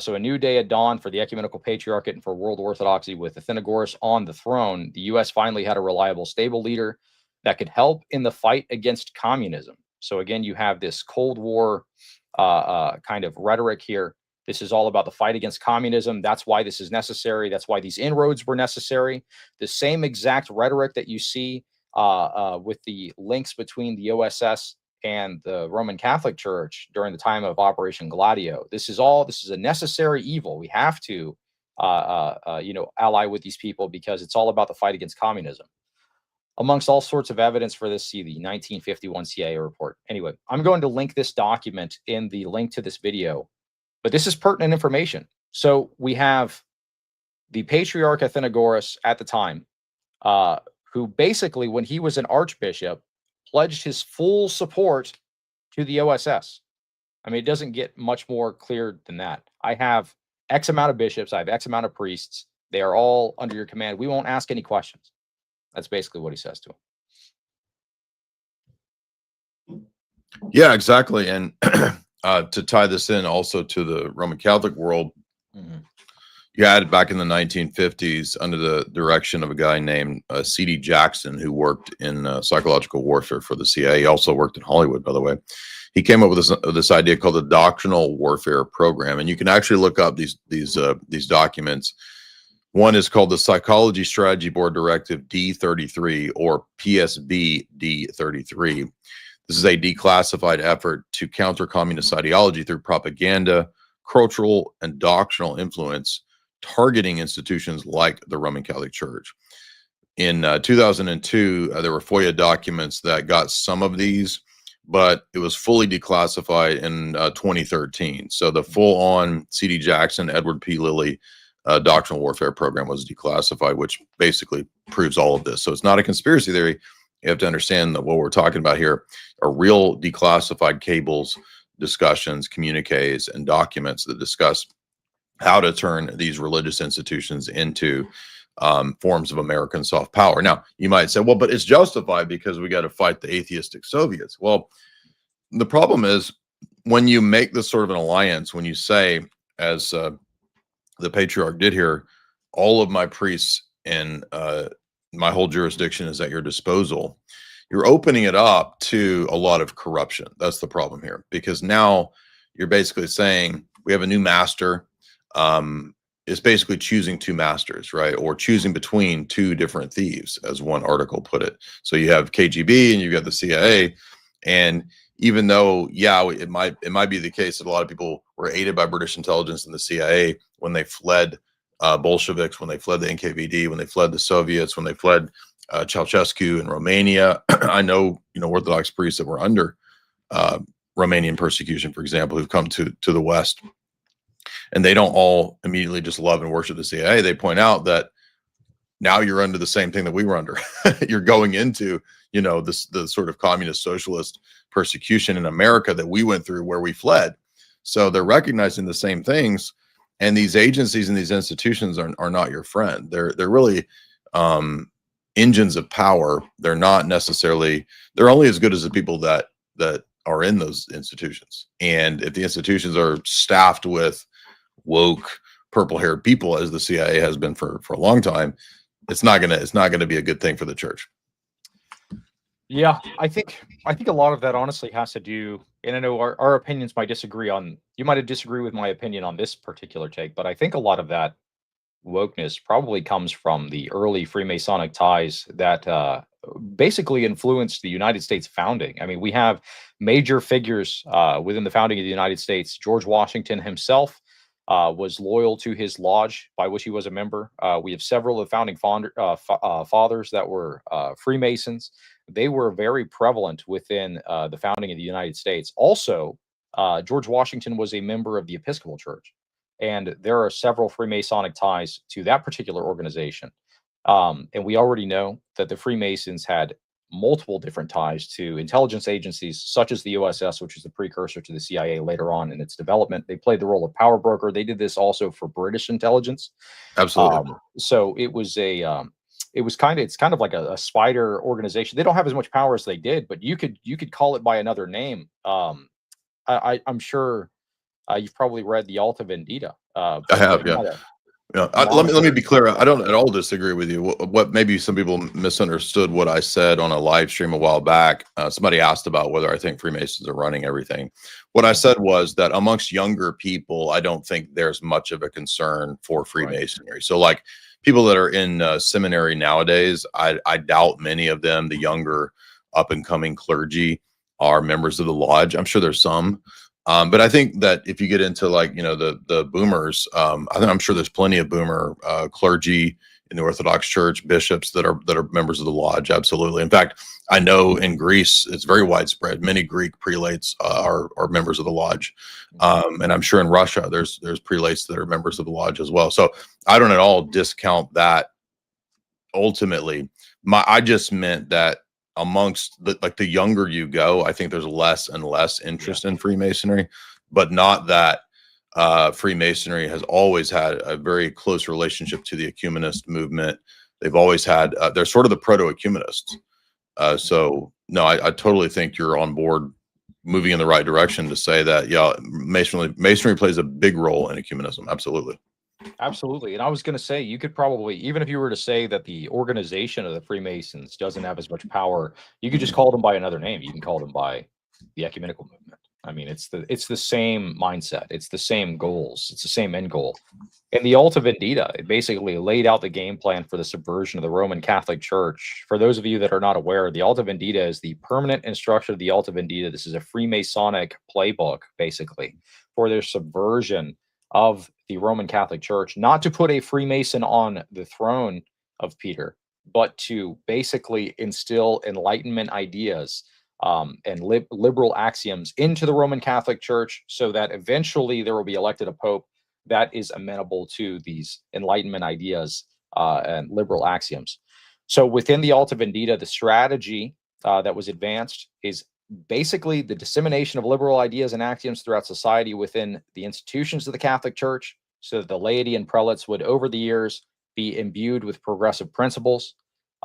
So a new day had dawned for the ecumenical patriarchate and for world orthodoxy. With Athenagoras on the throne, the U.S. finally had a reliable, stable leader that could help in the fight against communism. So again, you have this Cold War kind of rhetoric here. This is all about the fight against communism. That's why this is necessary. That's why these inroads were necessary. The same exact rhetoric that you see with the links between the OSS and the Roman Catholic Church during the time of Operation Gladio. This is a necessary evil. We have to, ally with these people because it's all about the fight against communism. Amongst all sorts of evidence for this, see the 1951 CIA report. Anyway, I'm going to link this document in the link to this video, but this is pertinent information. So we have the Patriarch Athenagoras at the time, who basically, when he was an archbishop, pledged his full support to the OSS. I mean, it doesn't get much more clear than that. I have X amount of bishops. I have X amount of priests. They are all under your command. We won't ask any questions. That's basically what he says to him.
Yeah, exactly. And to tie this in also to the Roman Catholic world, you had back in the 1950s under the direction of a guy named C.D. Jackson, who worked in psychological warfare for the CIA. He also worked in Hollywood, by the way. He came up with this idea called the Doctrinal Warfare Program, and you can actually look up these documents. One is called the Psychology Strategy Board Directive D33 or PSB D33. This is a declassified effort to counter communist ideology through propaganda, cultural, and doctrinal influence, targeting institutions like the Roman Catholic Church. In 2002, there were FOIA documents that got some of these, but it was fully declassified in 2013. So the full-on C.D. Jackson, Edward P. Lilly doctrinal warfare program was declassified, which basically proves all of this. So it's not a conspiracy theory. You have to understand that what we're talking about here are real declassified cables, discussions, communiques, and documents that discuss how to turn these religious institutions into forms of American soft power. Now, you might say, well, but it's justified because we got to fight the atheistic Soviets. Well, the problem is when you make this sort of an alliance, when you say, as the Patriarch did here, all of my priests and my whole jurisdiction is at your disposal, you're opening it up to a lot of corruption. That's the problem here, because now you're basically saying we have a new master. It's basically choosing two masters, right? Or choosing between two different thieves, as one article put it. So you have KGB and you've got the CIA. And even though, yeah, it might be the case that a lot of people were aided by British intelligence and the CIA when they fled Bolsheviks, when they fled the NKVD, when they fled the Soviets, when they fled Ceausescu in Romania. I know, Orthodox priests that were under Romanian persecution, for example, who've come to the West. And they don't all immediately just love and worship the CIA. They point out that now you're under the same thing that we were under. You're going into, the sort of communist socialist persecution in America that we went through where we fled. So they're recognizing the same things. And these agencies and these institutions are not your friend. They're really engines of power. They're not necessarily, they're only as good as the people that are in those institutions. And if the institutions are staffed with woke, purple-haired people, as the CIA has been for a long time, it's not gonna be a good thing for the church.
Yeah, I think a lot of that honestly has to do, and I know our opinions might disagree on, you might disagree with my opinion on this particular take, but I think a lot of that wokeness probably comes from the early Freemasonic ties that basically influenced the United States founding. I mean, we have major figures within the founding of the United States. George Washington himself was loyal to his lodge by which he was a member. We have several of the founding fathers that were Freemasons. They were very prevalent within the founding of the United States. Also, George Washington was a member of the Episcopal Church, and there are several Freemasonic ties to that particular organization. And we already know that the Freemasons had multiple different ties to intelligence agencies such as the OSS, which is the precursor to the CIA later on in its development. They played the role of power broker. They did this also for British intelligence.
Absolutely.
So it was it's kind of like a spider organization. They don't have as much power as they did, but you could call it by another name. I'm sure you've probably read the Alta Vendita.
I have, yeah. Let me be clear. I don't at all disagree with you. What maybe some people misunderstood what I said on a live stream a while back. Somebody asked about whether I think Freemasons are running everything. What I said was that amongst younger people, I don't think there's much of a concern for Freemasonry. Right. So like people that are in seminary nowadays, I doubt many of them, the younger up and coming clergy, are members of the lodge. I'm sure there's some. But I think that if you get into like, the boomers, I'm sure there's plenty of boomer clergy in the Orthodox Church, bishops that are members of the lodge. Absolutely. In fact, I know in Greece, it's very widespread. Many Greek prelates are members of the lodge. And I'm sure in Russia, there's prelates that are members of the lodge as well. So I don't at all discount that. Ultimately, I just meant that amongst the younger you go, I think there's less and less interest in Freemasonry, but not that Freemasonry has always had a very close relationship to the ecumenist movement. They've always had, they're sort of the proto-ecumenists. So no, I totally think you're on board, moving in the right direction to say that, yeah, masonry plays a big role in ecumenism. Absolutely.
Absolutely. And I was going to say, you could probably, even if you were to say that the organization of the Freemasons doesn't have as much power, you could just call them by another name. You can call them by the ecumenical movement. I mean, it's the same mindset. It's the same goals. It's the same end goal. And the Alta Vendita, it basically laid out the game plan for the subversion of the Roman Catholic Church. For those of you that are not aware, the Alta Vendita is the permanent instruction of the Alta Vendita. This is a Freemasonic playbook, basically, for their subversion of the Roman Catholic Church, not to put a Freemason on the throne of Peter, but to basically instill Enlightenment ideas and liberal axioms into the Roman Catholic Church, so that eventually there will be elected a pope that is amenable to these Enlightenment ideas and liberal axioms. So within the Alta Vendita, the strategy that was advanced is basically the dissemination of liberal ideas and axioms throughout society within the institutions of the Catholic Church, so that the laity and prelates would, over the years, be imbued with progressive principles.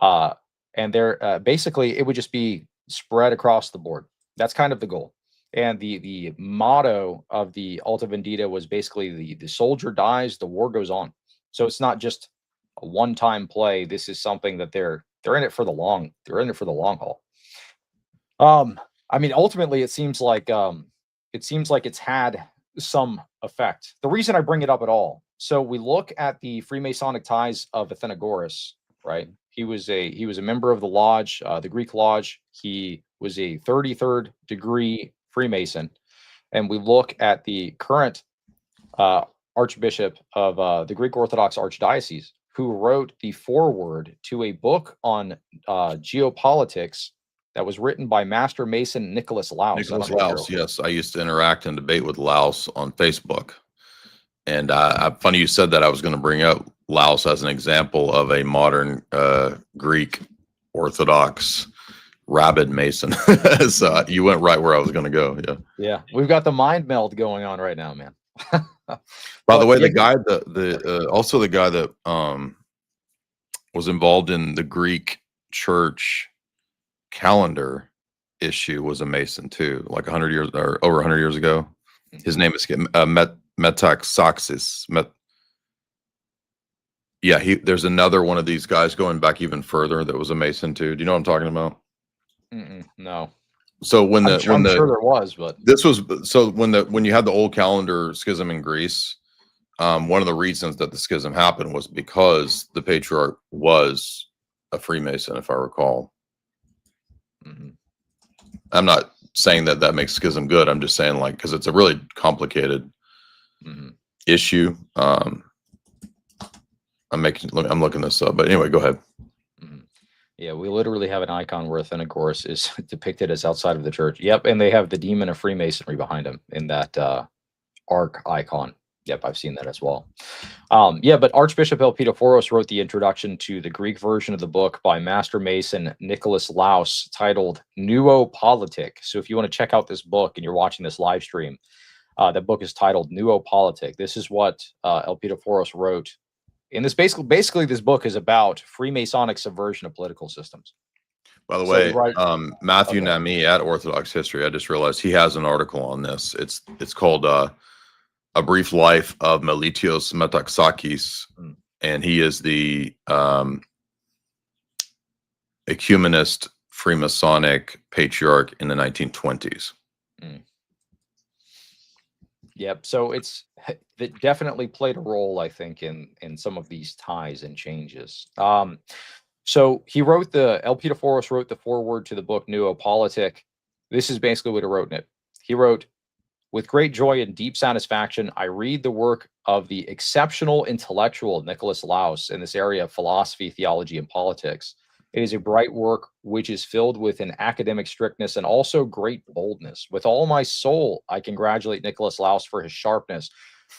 And there, basically, it would just be spread across the board. That's kind of the goal. And the motto of the Alta Vendita was basically the soldier dies, the war goes on. So it's not just a one-time play. This is something that they're in it for the long haul. I mean, ultimately, it seems like it's had some effect. The reason I bring it up at all, so we look at the Freemasonic ties of Athenagoras, right? He was a member of the lodge, the Greek lodge. He was a 33rd degree Freemason, and we look at the current Archbishop of the Greek Orthodox Archdiocese, who wrote the foreword to a book on geopolitics that was written by Master Mason Nicholas Laus.
Nicholas Laus, yes. I used to interact and debate with Laus on Facebook. And funny you said that. I was going to bring up Laus as an example of a modern Greek Orthodox rabid Mason. So you went right where I was going to go. Yeah.
Yeah. We've got the mind meld going on right now, man.
By the way, the guy, also the guy that was involved in the Greek church calendar issue was a Mason too, like 100 years or over 100 years ago. His name is Metaxaxis. Yeah, there's another one of these guys going back even further that was a Mason too. Do you know what I'm talking about?
No.
So when
I'm sure there was, but
this was, so when you had the old calendar schism in Greece, one of the reasons that the schism happened was because the Patriarch was a Freemason, if I recall. I'm not saying that makes schism good. I'm just saying, like, because it's a really complicated issue. I'm looking this up, but anyway, go ahead.
Yeah, we literally have an icon where Athenagoras is depicted as outside of the church. Yep, and they have the demon of Freemasonry behind him in that arc icon. Yep, I've seen that as well. Yeah, but Archbishop Elpidophoros wrote the introduction to the Greek version of the book by Master Mason Nicholas Laus, titled Geopolitics. So if you want to check out this book and you're watching this live stream, that book is titled Geopolitics. This is what Elpidophoros wrote. And this basically this book is about Freemasonic subversion of political systems.
By the way, Matthew Nami at Orthodox History, I just realized he has an article on this. It's called A Brief Life of Melitios Metaxakis, and he is the ecumenist Freemasonic patriarch in the 1920s.
Yep. So it definitely played a role, I think, in some of these ties and changes. So he wrote Elpidophoros wrote the foreword to the book Geopolitics. This is basically what he wrote in it. He wrote, "With great joy and deep satisfaction, I read the work of the exceptional intellectual Nicholas Laus in this area of philosophy, theology, and politics. It is a bright work which is filled with an academic strictness and also great boldness. With all my soul, I congratulate Nicholas Laus for his sharpness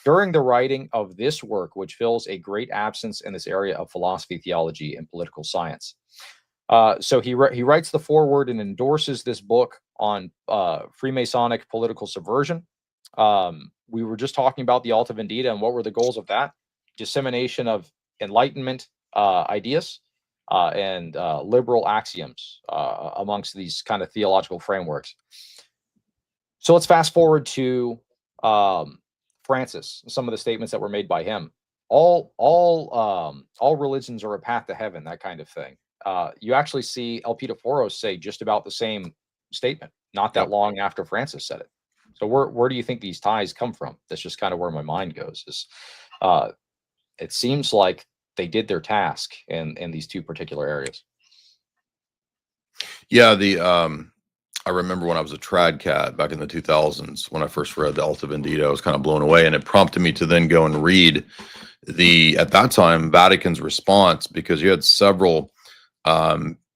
during the writing of this work, which fills a great absence in this area of philosophy, theology, and political science. So he writes the foreword and endorses this book on Freemasonic political subversion. We were just talking about the Alta Vendita, and what were the goals of that? Dissemination of Enlightenment ideas and liberal axioms amongst these kind of theological frameworks. So let's fast forward to Francis, some of the statements that were made by him. All religions are a path to heaven, that kind of thing. You actually see Elpidophoros say just about the same statement, not that long after Francis said it. So where do you think these ties come from? That's just kind of where my mind goes. Is it seems like they did their task in these two particular areas.
Yeah, I remember when I was a trad cat back in the 2000s, when I first read the Alta Vendita, I was kind of blown away, and it prompted me to then go and read at that time, Vatican's response, because you had several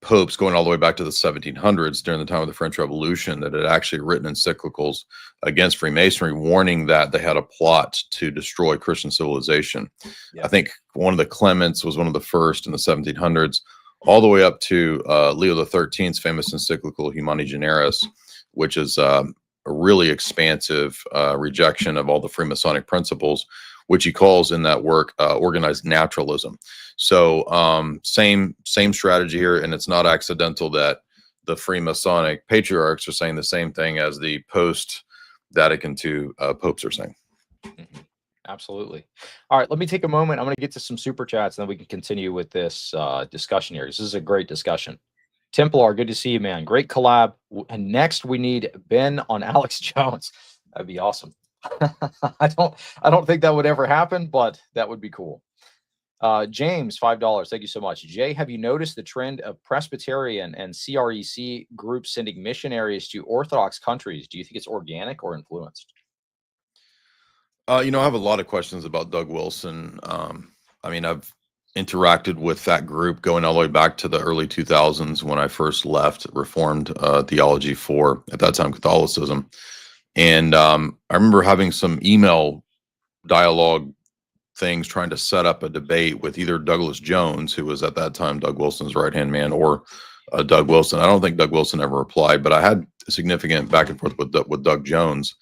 popes going all the way back to the 1700s during the time of the French Revolution that had actually written encyclicals against Freemasonry, warning that they had a plot to destroy Christian civilization. Yeah. I think one of the Clements was one of the first in the 1700s, all the way up to Leo XIII's famous encyclical Humani Generis, which is a really expansive rejection of all the Freemasonic principles, which he calls in that work organized naturalism. So same strategy here, and it's not accidental that the Freemasonic patriarchs are saying the same thing as the post-Vatican II popes are saying.
Mm-hmm. Absolutely. All right, let me take a moment. I'm going to get to some super chats, and then we can continue with this discussion here. This is a great discussion. Templar, good to see you, man. Great collab. And next, we need Ben on Alex Jones. That'd be awesome. I don't think that would ever happen, but that would be cool. James, $5. Thank you so much. Jay, have you noticed the trend of Presbyterian and CREC groups sending missionaries to Orthodox countries? Do you think it's organic or influenced?
I have a lot of questions about Doug Wilson. I mean, I've interacted with that group going all the way back to the early 2000s when I first left Reformed theology for, at that time, Catholicism. And I remember having some email dialogue things trying to set up a debate with either Douglas Jones, who was at that time Doug Wilson's right-hand man, or Doug Wilson. I don't think Doug Wilson ever replied, but I had a significant back and forth with Doug Jones.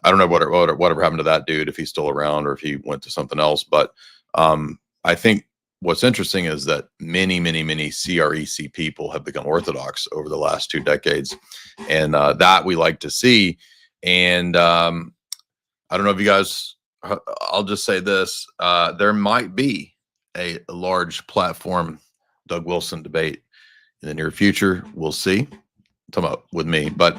I don't know whatever happened to that dude, if he's still around or if he went to something else. But I think what's interesting is that many CREC people have become Orthodox over the last 2 decades. And that we like to see. And I don't know if you guys, I'll just say this, there might be a large platform Doug Wilson debate in the near future. We'll see. I'm talking about with me, but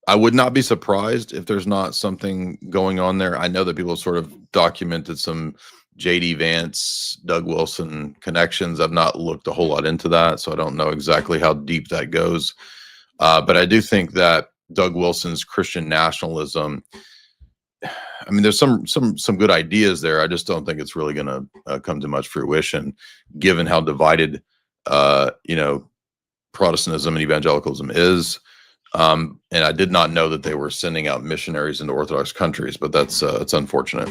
I would not be surprised if there's not something going on there. I know that people sort of documented some JD Vance, Doug Wilson connections. I've not looked a whole lot into that, so I don't know exactly how deep that goes. But I do think that Doug Wilson's Christian nationalism, I mean, there's some good ideas there. I just don't think it's really going to come to much fruition, given how divided, Protestantism and evangelicalism is. And I did not know that they were sending out missionaries into Orthodox countries, but that's it's unfortunate.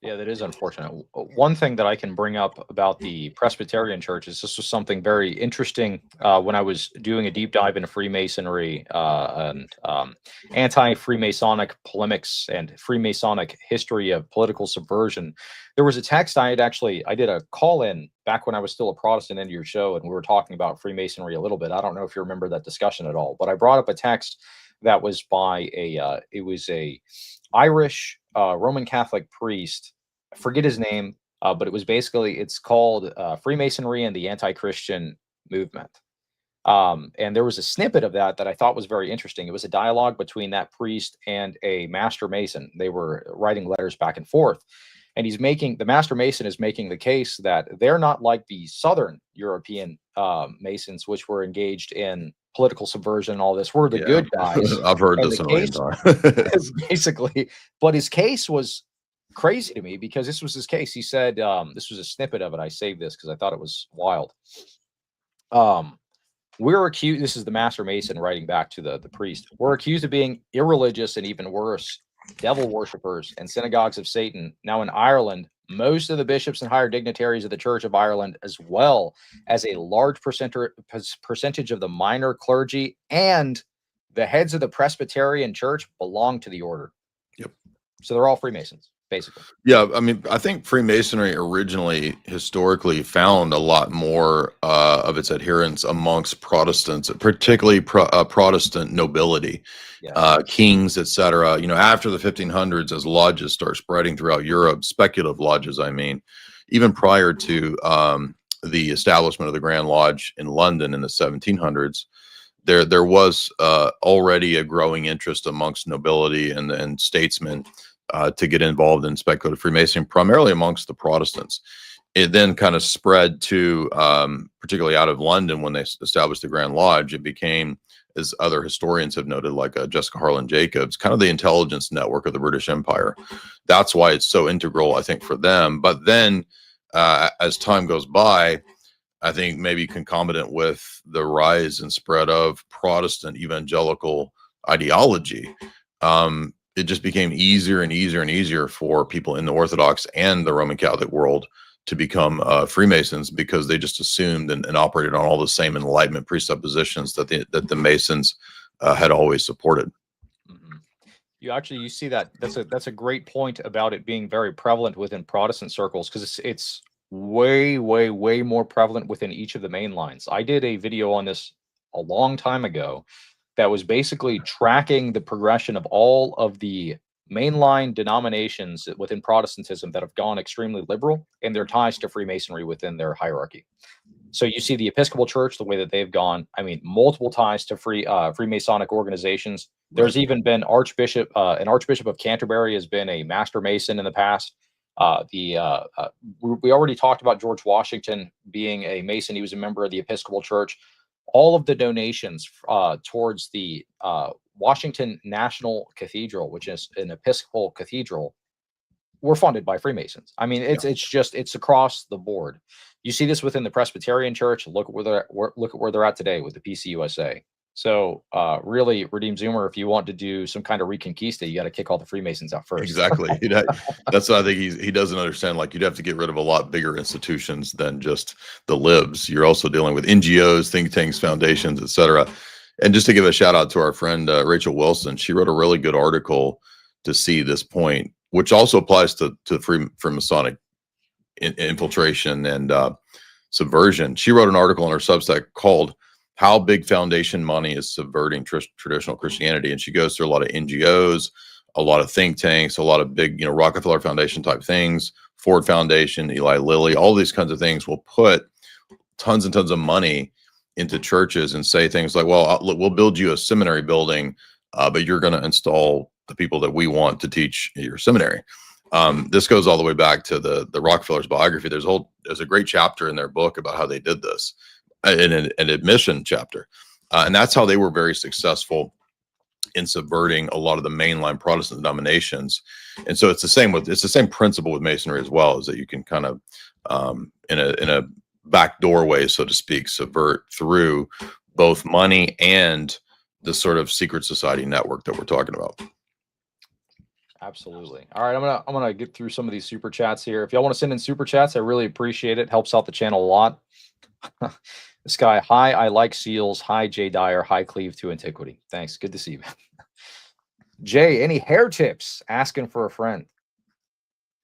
Yeah, that is unfortunate. One thing that I can bring up about the Presbyterian churches, this was something very interesting when I was doing a deep dive into Freemasonry and anti-Freemasonic polemics and Freemasonic history of political subversion. There was a text I did a call in back when I was still a Protestant into your show, and we were talking about Freemasonry a little bit. I don't know if you remember that discussion at all, but I brought up a text that was by a Irish Roman Catholic priest. I forget his name, but it was basically, it's called Freemasonry and the Anti-Christian Movement. And there was a snippet of that I thought was very interesting. It was a dialogue between that priest and a master mason. They were writing letters back and forth. And the master mason is making the case that they're not like the Southern European masons, which were engaged in political subversion and all this. We're the good guys.
I've heard this a million times.
Basically, but his case was crazy to me because this was his case. He said, this was a snippet of it. I saved this because I thought it was wild. We're accused, this is the master mason writing back to the priest. We're accused of being irreligious and even worse, devil worshippers and synagogues of Satan. Now in Ireland, Most of the bishops and higher dignitaries of the Church of Ireland, as well as a large percentage of the minor clergy and the heads of the Presbyterian Church, belong to the order.
Yep.
So they're all Freemasons, basically.
Yeah, I mean, I think Freemasonry originally, historically, found a lot more of its adherents amongst Protestants, particularly Protestant nobility,
Yeah.
kings, etc. You know, after the 1500s, as lodges start spreading throughout Europe, speculative lodges, I mean, even prior to the establishment of the Grand Lodge in London in the 1700s, there was already a growing interest amongst nobility and statesmen to get involved in speculative Freemasonry, primarily amongst the Protestants. It then kind of spread to, particularly out of London when they established the Grand Lodge. It became, as other historians have noted, like Jessica Harlan Jacobs, kind of the intelligence network of the British Empire. That's why it's so integral, I think, for them. But then, as time goes by, I think maybe concomitant with the rise and spread of Protestant evangelical ideology, it just became easier and easier and easier for people in the Orthodox and the Roman Catholic world to become Freemasons, because they just assumed and operated on all the same Enlightenment presuppositions that the Masons had always supported.
Mm-hmm. You see that that's a great point about it being very prevalent within Protestant circles, because it's way more prevalent within each of the main lines. I did a video on this a long time ago that was basically tracking the progression of all of the mainline denominations within Protestantism that have gone extremely liberal and their ties to Freemasonry within their hierarchy. So you see the Episcopal Church, the way that they've gone, I mean, multiple ties to Freemasonic organizations. There's even been an Archbishop of Canterbury has been a Master Mason in the past. We already talked about George Washington being a Mason. He was a member of the Episcopal Church. All of the donations towards the Washington National Cathedral, which is an Episcopal cathedral, were funded by Freemasons. I mean, it's across the board. You see this within the Presbyterian Church. Look at where they're at today with the PCUSA. So really, Redeemed Zoomer, if you want to do some kind of Reconquista, you got to kick all the Freemasons out first.
Exactly. That's what I think he doesn't understand. Like, you'd have to get rid of a lot bigger institutions than just the libs. You're also dealing with NGOs, think tanks, foundations, etc. And just to give a shout out to our friend Rachel Wilson, she wrote a really good article to see this point, which also applies to Freemasonic infiltration and subversion. She wrote an article on her Substack called "How Big Foundation Money is Subverting Traditional Christianity," and she goes through a lot of NGOs, a lot of think tanks, a lot of big, Rockefeller Foundation type things, Ford Foundation, Eli Lilly, all these kinds of things will put tons and tons of money into churches and say things like, well, we'll build you a seminary building, but you're going to install the people that we want to teach your seminary. This goes all the way back to the Rockefellers' biography. There's a great chapter in their book about how they did this, in an admission chapter. And that's how they were very successful in subverting a lot of the mainline Protestant denominations. And so it's the same principle with Masonry as well, is that you can kind of, in a back doorway, so to speak, subvert through both money and the sort of secret society network that we're talking about.
Absolutely. All right, I'm gonna get through some of these super chats here. If y'all want to send in super chats, I really appreciate it. Helps out the channel a lot. This guy, hi, I like seals. Hi, Jay Dyer. Hi, Cleave to Antiquity. Thanks. Good to see you, man. Jay, any hair tips? Asking for a friend.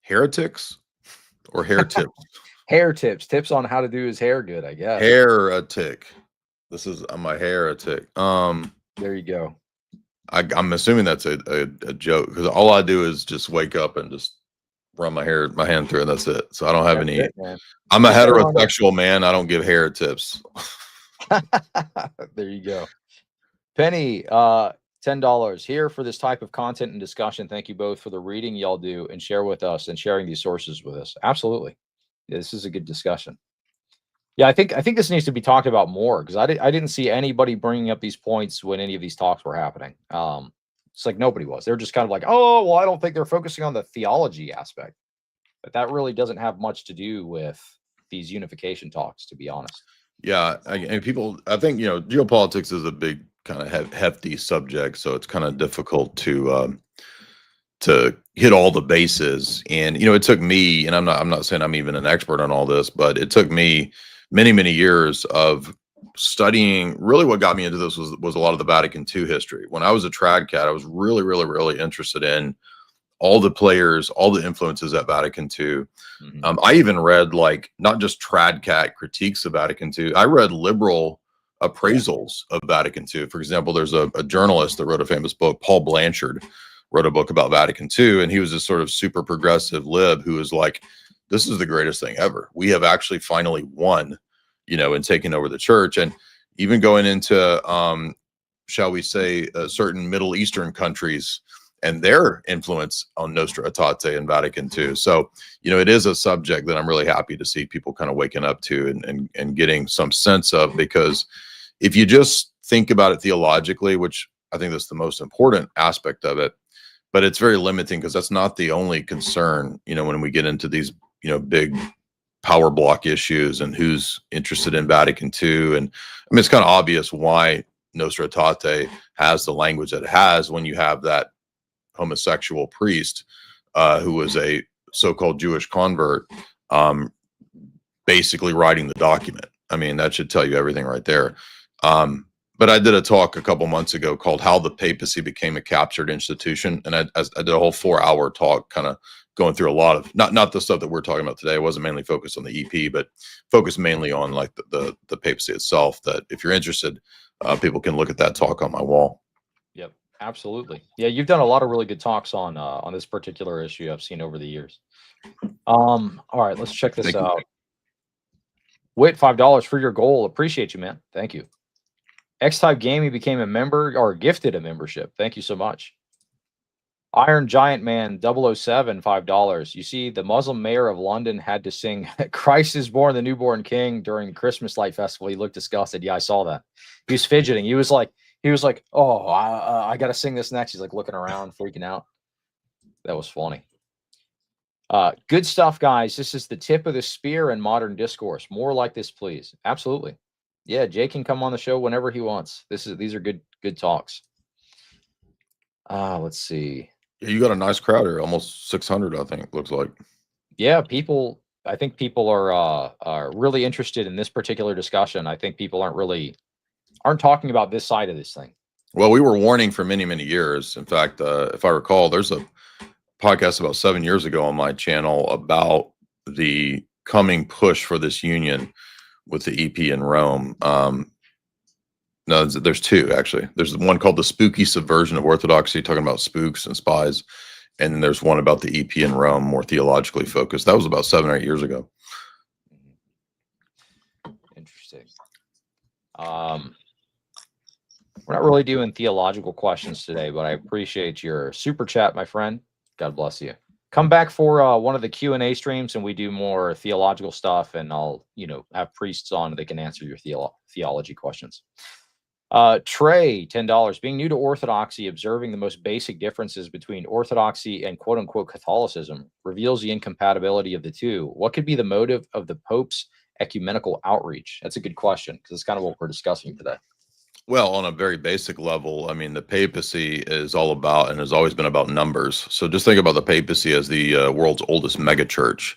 Heretics or hair tips?
Hair tips. Tips on how to do his hair good, I guess.
Heretic. This is my heretic.
There you go.
I'm assuming that's a joke, because all I do is just wake up and just run my hand through, and that's it. So I don't have any. I'm a heterosexual man. I don't give hair tips.
There you go. Penny, $10 here for this type of content and discussion. Thank you both for the reading y'all do and share with us and sharing these sources with us. Absolutely. Yeah, this is a good discussion. Yeah, I think this needs to be talked about more, because I didn't see anybody bringing up these points when any of these talks were happening. It's like nobody was. They're just kind of like, oh, well, I don't think they're focusing on the theology aspect. But that really doesn't have much to do with these unification talks, to be honest.
Yeah, and people, I think, geopolitics is a big kind of hefty subject, so it's kind of difficult to to hit all the bases. And it took me, and I'm not saying I'm even an expert on all this, but it took me many years of studying. Really, what got me into this was a lot of the Vatican II history. When I was a trad cat, I was really interested in all the players, all the influences at Vatican II. I even read, like, not just trad cat critiques of Vatican II. I read liberal appraisals of Vatican II. For example, there's a journalist that wrote a famous book, Paul Blanchard, wrote a book about Vatican II, and he was this sort of super progressive lib who was like, this is the greatest thing ever. We have actually finally won, in taking over the church. And even going into, shall we say, certain Middle Eastern countries and their influence on Nostra Aetate and Vatican II. So, it is a subject that I'm really happy to see people kind of waking up to and getting some sense of, because if you just think about it theologically, which I think that's the most important aspect of it, but it's very limiting because that's not the only concern, when we get into these, big power block issues and who's interested in Vatican II. And I mean, it's kind of obvious why Nostra Aetate has the language that it has when you have that homosexual priest who was a so-called Jewish convert, basically writing the document. I mean, that should tell you everything right there. But I did a talk a couple months ago called "How the Papacy Became a Captured Institution," and I did a whole 4-hour talk, kind of going through a lot of not the stuff that we're talking about today. It wasn't mainly focused on the EP, but focused mainly on like the papacy itself. That if you're interested, people can look at that talk on my wall.
Yep, absolutely. Yeah, you've done a lot of really good talks on this particular issue I've seen over the years. All right, let's check this out. Wait, $5 for your goal. Appreciate you, man. Thank you. X-Type Gaming became a member or gifted a membership. Thank you so much. Iron Giant Man 007, $5. You see, the Muslim mayor of London had to sing Christ is Born, the Newborn King during the Christmas Light Festival. He looked disgusted. Yeah, I saw that. He was fidgeting. He was like, oh, I got to sing this next. He's like looking around, freaking out. That was funny. Good stuff, guys. This is the tip of the spear in modern discourse. More like this, please. Absolutely. Yeah, Jay can come on the show whenever he wants. These are good talks. Let's see.
Yeah, you got a nice crowd here, almost 600, I think, looks like.
Yeah, I think people are really interested in this particular discussion. I think people aren't talking about this side of this thing.
Well, we were warning for many years. In fact, if I recall, there's a podcast about 7 years ago on my channel about the coming push for this union with the EP in Rome. No, there's two, actually. There's one called The Spooky Subversion of Orthodoxy, talking about spooks and spies. And then there's one about the EP in Rome, more theologically focused. That was about 7 or 8 years ago.
Interesting. We're not really doing theological questions today, but I appreciate your super chat, my friend. God bless you. Come back for one of the Q&A streams, and we do more theological stuff, and I'll, have priests on that can answer your theology questions. Trey, $10. Being new to Orthodoxy, observing the most basic differences between Orthodoxy and quote-unquote Catholicism reveals the incompatibility of the two. What could be the motive of the Pope's ecumenical outreach? That's a good question, because it's kind of what we're discussing today.
Well, on a very basic level, I mean, the papacy is all about and has always been about numbers. So just think about the papacy as the world's oldest megachurch.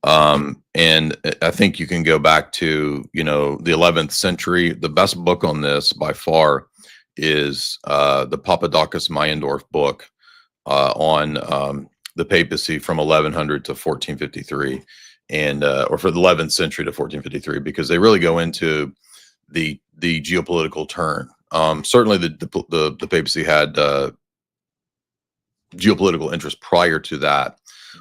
And I think you can go back to, the 11th century. The best book on this by far is the Papadakis Meyendorff book on the papacy from 1100 to 1453, and or for the 11th century to 1453, because they really go into the geopolitical turn. Certainly the papacy had geopolitical interest prior to that.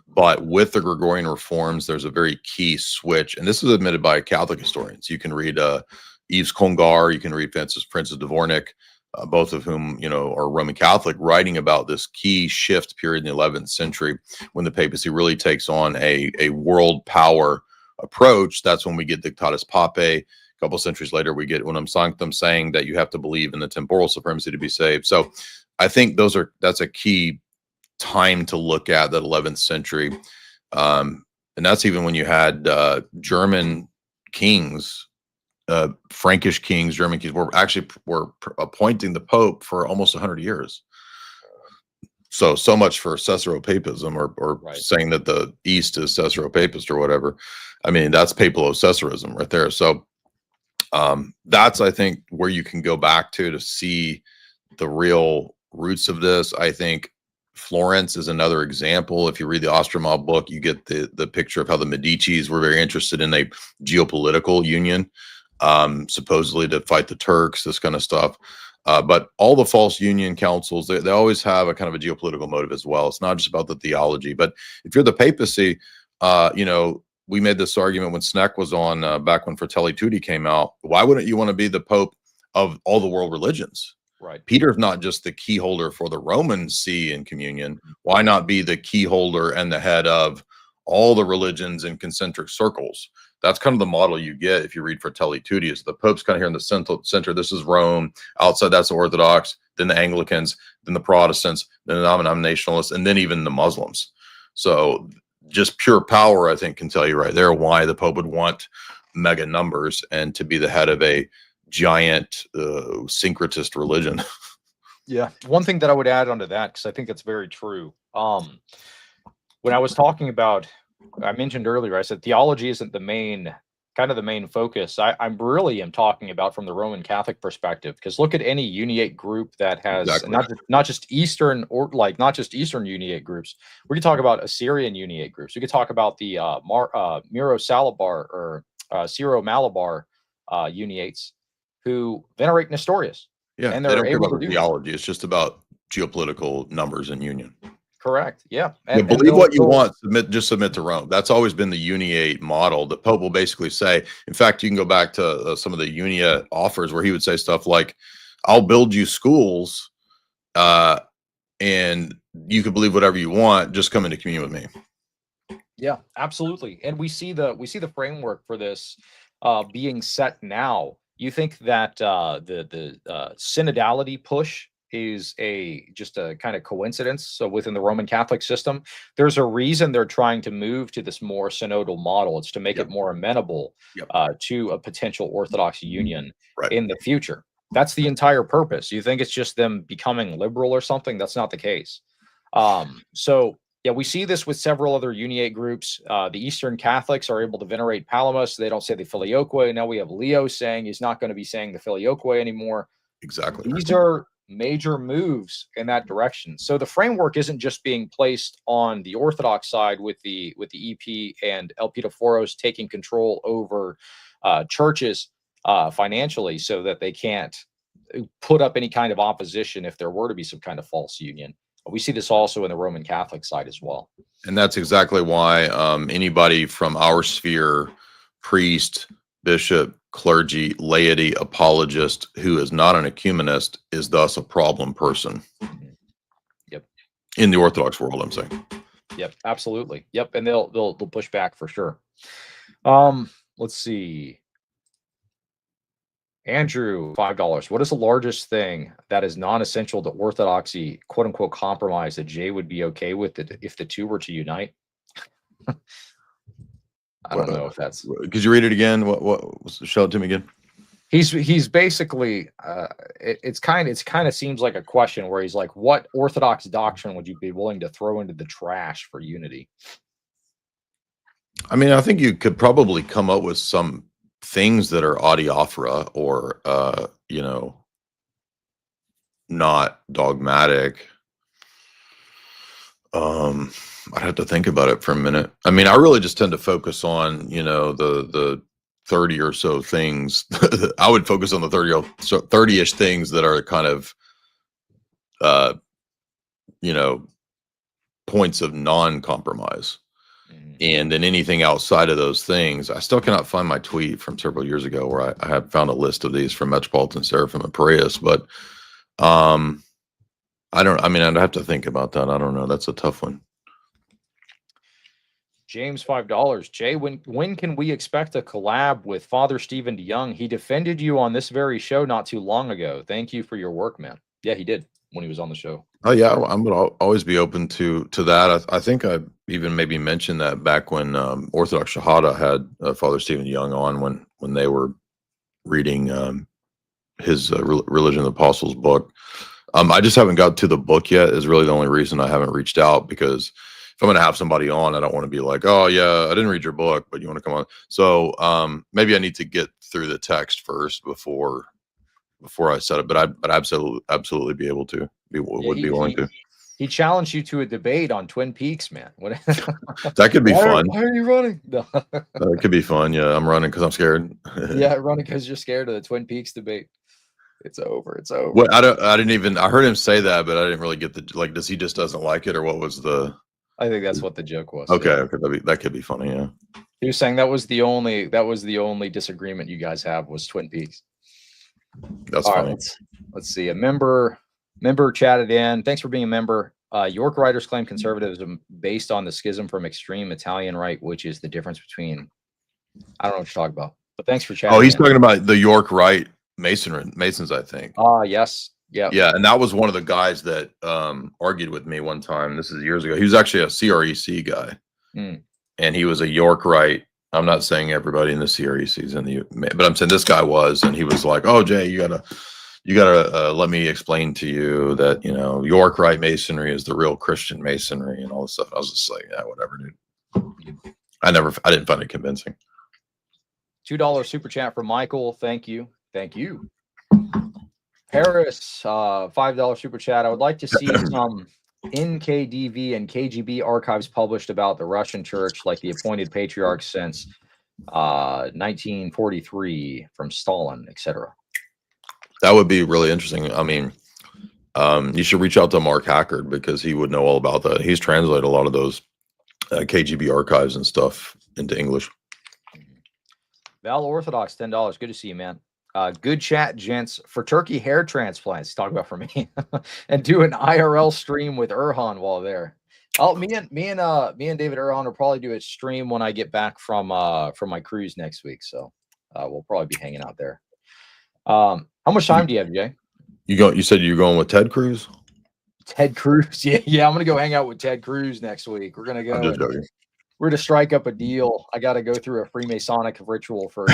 But with the Gregorian reforms, there's a very key switch. And this is admitted by Catholic historians. You can read Yves Congar, you can read Francis Dvornik, both of whom, are Roman Catholic, writing about this key shift period in the 11th century when the papacy really takes on a world power approach. That's when we get Dictatus Papae. A couple centuries later, we get Unam Sanctum, saying that you have to believe in the temporal supremacy to be saved. So I think that's a key time to look at, that 11th century. And that's even when you had German kings, Frankish kings, German kings were appointing the Pope for almost 100 years. so much for Caesaropapism, or
Right.
saying that the East is Caesaropapist or whatever. I mean, that's papal Caesarism right there. So that's, I think, where you can go back to see the real roots of this. I think Florence is another example. If you read the Ostromov book, you get the picture of how the Medicis were very interested in a geopolitical union, supposedly to fight the Turks, this kind of stuff. But all the false union councils, they always have a kind of a geopolitical motive as well. It's not just about the theology. But if you're the papacy, we made this argument when Sneck was on, back when Fratelli Tutti came out. Why wouldn't you want to be the Pope of all the world religions?
Right.
Peter's not just the key holder for the Roman see and communion. Why not be the key holder and the head of all the religions in concentric circles? That's kind of the model you get if you read Fratelli Tutti. Is the Pope's kind of here in the center. This is Rome. Outside, that's the Orthodox, then the Anglicans, then the Protestants, then the non-denominationalists, and then even the Muslims. So just pure power, I think, can tell you right there why the Pope would want mega numbers and to be the head of a giant syncretist religion.
Yeah. One thing that I would add onto that, because I think that's very true. When I was talking about, I mentioned earlier, I said theology isn't the main focus. I'm really talking about from the Roman Catholic perspective, because look at any uniate group that has not just Eastern, or like not just Eastern uniate groups. We could talk about Assyrian uniate groups. We could talk about the Miro Salabar or Syro Malabar uniates who venerate Nestorius.
Yeah,
and
they don't care
able
about
to do
theology. It's just about geopolitical numbers and union.
correct. Yeah.
And believe what you want, submit to Rome. That's always been the uniate model. The Pope will basically say, in fact, you can go back to some of the Unia offers where he would say stuff like, I'll build you schools and you can believe whatever you want, just come into communion with me.
Yeah, absolutely. And we see the framework for this being set now. You think that the synodality push is just a kind of coincidence? So within the Roman Catholic system, there's a reason they're trying to move to this more synodal model. It's to make it more amenable to a potential Orthodox union in the future. That's the entire purpose. You think it's just them becoming liberal or something? That's not the case. So yeah, we see this with several other uniate groups. The Eastern Catholics are able to venerate Palamas. They don't say the Filioque. Now we have Leo saying he's not going to be saying the Filioque anymore.
Exactly.
These are major moves in that direction. So the framework isn't just being placed on the Orthodox side with the EP and Elpidophoros taking control over churches financially, so that they can't put up any kind of opposition if there were to be some kind of false union. We see this also in the Roman Catholic side as well.
And that's exactly why anybody from our sphere, priest, bishop, clergy, laity, apologist, who is not an ecumenist is thus a problem person.
Yep.
In the Orthodox world, I'm saying.
Yep, absolutely. Yep, and they'll push back for sure. Let's see. Andrew, $5. What is the largest thing that is non-essential to Orthodoxy, quote unquote, compromise that Jay would be okay with it if the two were to unite? I don't know if that's.
Could you read it again? What show it to me again?
He's basically it's kind of seems like a question where he's like, what Orthodox doctrine would you be willing to throw into the trash for unity?
I mean, I think you could probably come up with some things that are adiaphora or not dogmatic. I'd have to think about it for a minute. I mean, I really just tend to focus on the 30 or so things. I would focus on the 30-ish things that are kind of points of non-compromise. And then anything outside of those things, I still cannot find my tweet from several years ago where I have found a list of these from Metropolitan Seraphim and Piraeus, but I'd have to think about that. I don't know. That's a tough one.
James, $5. Jay, when can we expect a collab with Father Stephen DeYoung? He defended you on this very show not too long ago. Thank you for your work, man. Yeah, he did when he was on the show.
Oh yeah, I'm gonna always be open to that. I think I even maybe mentioned that back when Orthodox Shahada had Father Stephen DeYoung on when they were reading his Religion of the Apostles book. I just haven't got to the book yet is really the only reason I haven't reached out, because if I'm going to have somebody on, I don't want to be like, oh yeah, I didn't read your book, but you want to come on. So maybe I need to get through the text first before I set it, but I'd absolutely be able to would be willing to.
He challenged you to a debate on Twin Peaks, man. What?
That could be fun.
Why are you running? No.
It could be fun. Yeah, I'm running because I'm scared.
Yeah, running because you're scared of the Twin Peaks debate. It's over. It's over.
What I didn't even. I heard him say that, but I didn't really get the like. Does he just doesn't like it, or what was the?
I think that's what the joke was.
Okay,
yeah.
okay, that could be funny. Yeah.
He was saying that was the only disagreement you guys have was Twin Peaks.
That's
all
funny.
Right, let's see. A member chatted in. Thanks for being a member. York writers claim conservatism based on the schism from extreme Italian right, which is the difference between. I don't know what you're talking about, but thanks for chatting.
Oh, he's talking about the York Rite Masons, I think.
Yes. Yeah.
Yeah, and that was one of the guys that argued with me one time. This is years ago. He was actually a CREC guy, and he was a York Rite. I'm not saying everybody in the CREC is in the, but I'm saying this guy was, and he was like, "Oh, Jay, you gotta let me explain to you that York Rite Masonry is the real Christian Masonry and all this stuff." I was just like, "Yeah, whatever, dude." I didn't find it convincing.
$2 super chat from Michael. Thank you. Paris, $5 super chat. I would like to see some NKDV and KGB archives published about the Russian church, like the appointed patriarch since 1943 from Stalin, etc.
That would be really interesting. I mean, you should reach out to Mark Hackard because he would know all about that. He's translated a lot of those KGB archives and stuff into English.
Val Orthodox, $10. Good to see you, man. Good chat, gents. For turkey hair transplants, talk about for me, and do an IRL stream with Erhan while there. Me and David Erhan will probably do a stream when I get back from my cruise next week. So we'll probably be hanging out there. How much time do you have, Jay?
You said you're going with Ted Cruz?
Ted Cruz, yeah. I'm gonna go hang out with Ted Cruz next week. We're gonna go.
I'm just joking.
We're to strike up a deal. I got to go through a Freemasonic ritual first.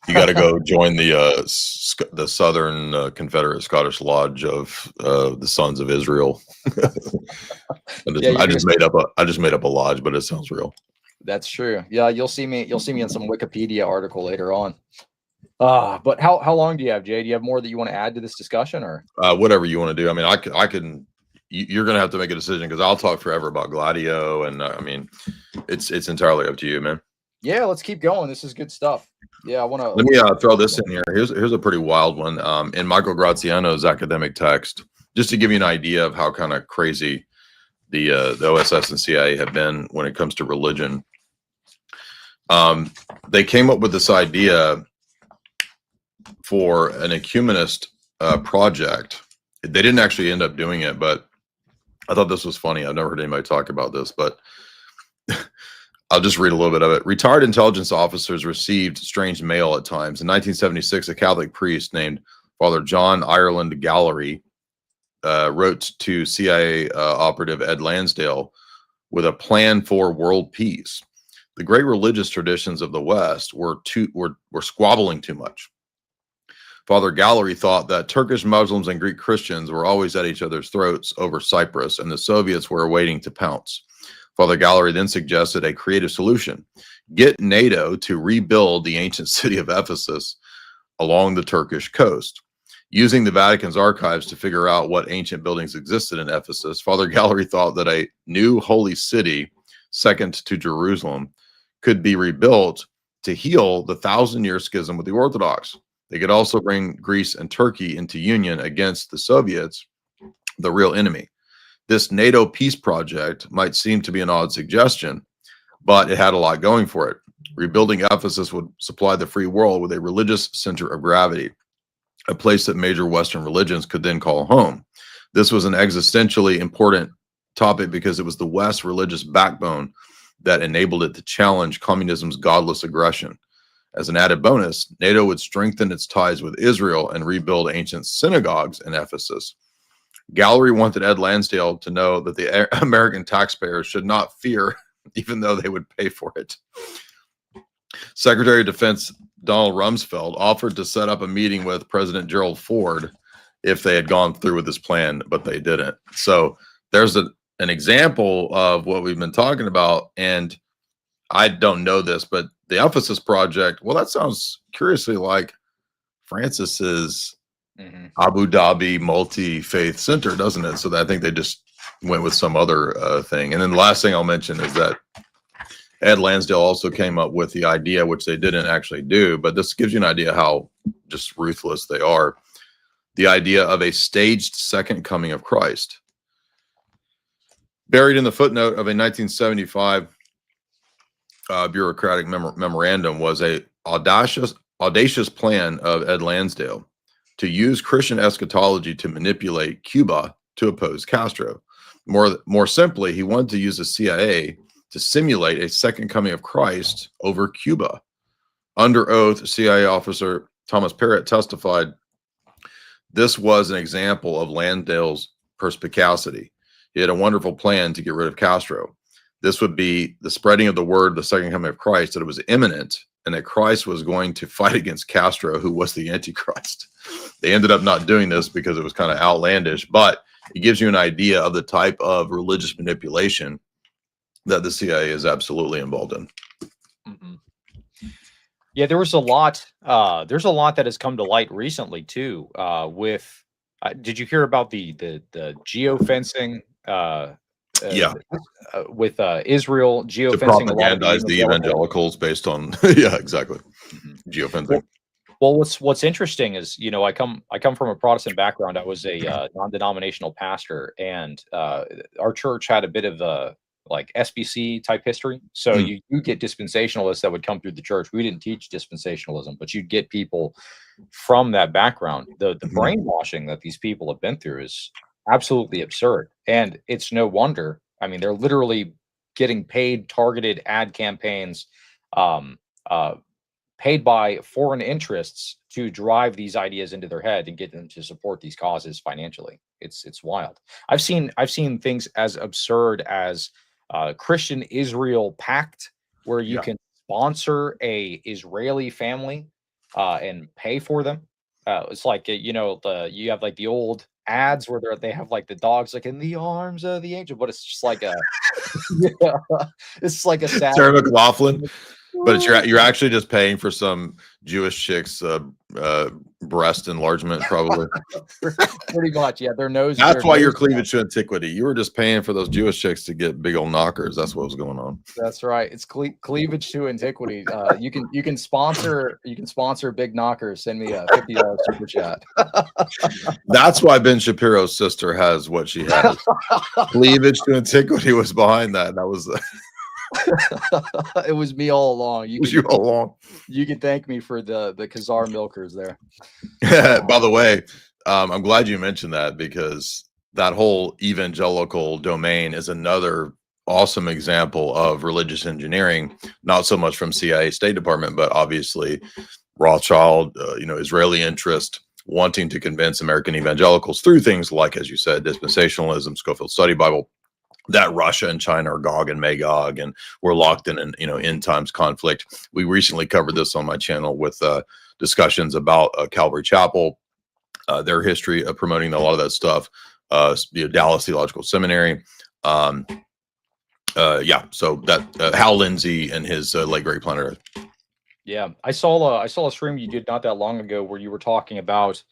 You got to go join the Southern Confederate Scottish Lodge of the Sons of Israel. I just made up a lodge, but it sounds real.
That's true. Yeah, you'll see me in some Wikipedia article later on. But how long do you have, Jay? Do you have more that you want to add to this discussion, or
whatever you want to do? I mean, I can. You're going to have to make a decision because I'll talk forever about Gladio, and I mean, it's entirely up to you, man.
Yeah, let's keep going. This is good stuff. Yeah, I want to.
Let me throw this in here. Here's a pretty wild one. In Michael Graziano's academic text, just to give you an idea of how kind of crazy the OSS and CIA have been when it comes to religion. They came up with this idea for an ecumenist project. They didn't actually end up doing it, but I thought this was funny. I've never heard anybody talk about this, but I'll just read a little bit of it. Retired intelligence officers received strange mail at times. In 1976, a Catholic priest named Father John Ireland Gallery wrote to CIA operative Ed Lansdale with a plan for world peace. The great religious traditions of the West were squabbling too much. Father Gallery thought that Turkish Muslims and Greek Christians were always at each other's throats over Cyprus, and the Soviets were waiting to pounce. Father Gallery then suggested a creative solution: get NATO to rebuild the ancient city of Ephesus along the Turkish coast. Using the Vatican's archives to figure out what ancient buildings existed in Ephesus, Father Gallery thought that a new holy city, second to Jerusalem, could be rebuilt to heal the 1,000-year schism with the Orthodox. They could also bring Greece and Turkey into union against the Soviets, the real enemy. This NATO peace project might seem to be an odd suggestion, but it had a lot going for it. Rebuilding Ephesus would supply the free world with a religious center of gravity, a place that major Western religions could then call home. This was an existentially important topic because it was the West's religious backbone that enabled it to challenge communism's godless aggression. As an added bonus, NATO would strengthen its ties with Israel and rebuild ancient synagogues in Ephesus. Gallery wanted Ed Lansdale to know that the American taxpayers should not fear, even though they would pay for it. Secretary of Defense Donald Rumsfeld offered to set up a meeting with President Gerald Ford if they had gone through with this plan, but they didn't. So there's an example of what we've been talking about. And I don't know this, but the Ephesus Project, well, that sounds curiously like Francis's Abu Dhabi multi-faith center, doesn't it? So I think they just went with some other thing. And then the last thing I'll mention is that Ed Lansdale also came up with the idea, which they didn't actually do, but this gives you an idea how just ruthless they are. The idea of a staged second coming of Christ. Buried in the footnote of a 1975 bureaucratic memorandum was a audacious plan of Ed Lansdale to use Christian eschatology to manipulate Cuba to oppose Castro. More simply, he wanted to use the CIA to simulate a second coming of Christ over Cuba. Under oath, CIA officer Thomas Parrott testified, this was an example of Lansdale's perspicacity. He had a wonderful plan to get rid of Castro. This would be the spreading of the word, the second coming of Christ, that it was imminent and that Christ was going to fight against Castro, who was the Antichrist. They ended up not doing this because it was kind of outlandish, but it gives you an idea of the type of religious manipulation that the CIA is absolutely involved in.
Yeah, there was a lot. There's a lot that has come to light recently too. With did you hear about the geofencing? With Israel geofencing
to propagandize the evangelicals based on yeah, exactly. Geofencing.
Well, what's interesting is, you know, I come from a Protestant background. I was a non-denominational pastor, and our church had a bit of a like SBC type history. So you get dispensationalists that would come through the church. We didn't teach dispensationalism, but you'd get people from that background. The brainwashing that these people have been through is absolutely absurd. And it's no wonder. I mean, they're literally getting paid targeted ad campaigns, paid by foreign interests to drive these ideas into their head and get them to support these causes financially. It's wild. I've seen things as absurd as Christian Israel pact, where you can sponsor a Israeli family and pay for them. It's like you know, you have like the old ads where they have like the dogs like in the arms of the angel, but it's just like a it's like a sad
Sarah McLaughlin. But it's, you're actually just paying for some Jewish chick's breast enlargement, probably.
Pretty much, yeah. Their nose.
That's why you're cleavage to antiquity. You were just paying for those Jewish chicks to get big old knockers. That's what was going on.
That's right. It's cleavage to antiquity. You can sponsor big knockers. Send me a $50 super chat.
That's why Ben Shapiro's sister has what she has. Cleavage to antiquity was behind that. That was.
It was me all along. You can thank me for the Khazar milkers there.
By the way, I'm glad you mentioned that, because that whole evangelical domain is another awesome example of religious engineering, not so much from CIA State Department, but obviously Rothschild, Israeli interest, wanting to convince American evangelicals through things like, as you said, dispensationalism, Scofield Study Bible, that Russia and China are Gog and Magog, and we're locked in an end times conflict. We recently covered this on my channel with discussions about Calvary Chapel, their history of promoting a lot of that stuff, Dallas Theological Seminary. So that Hal Lindsey and his late great planet Earth.
Yeah, I saw a stream you did not that long ago where you were talking about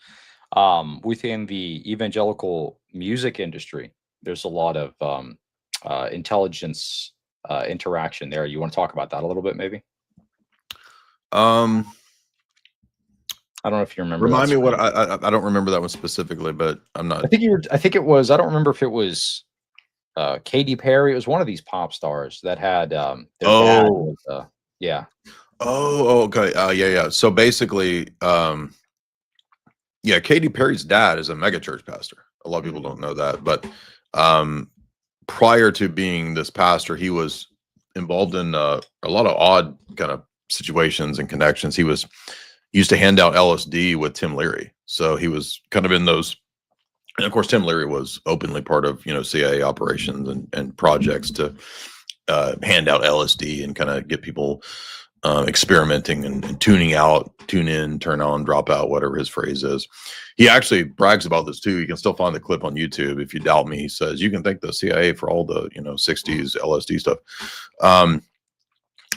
within the evangelical music industry, there's a lot of intelligence interaction there. You want to talk about that a little bit, maybe? I don't know if you remember.
Remind me what I don't remember that one specifically, but I'm not.
I think it was. I don't remember if it was Katy Perry. It was one of these pop stars that had. Yeah.
Oh, okay. Yeah. So basically, Katy Perry's dad is a megachurch pastor. A lot of people don't know that, but prior to being this pastor, he was involved in a lot of odd kind of situations and connections. He used to hand out LSD with Tim Leary, so he was kind of in those. And of course, Tim Leary was openly part of CIA operations and projects to hand out LSD and kind of get people experimenting and tuning out, tune in, turn on, drop out, whatever his phrase is. He actually brags about this too. You can still find the clip on YouTube. If you doubt me, he says, you can thank the CIA for all the, 60s LSD stuff.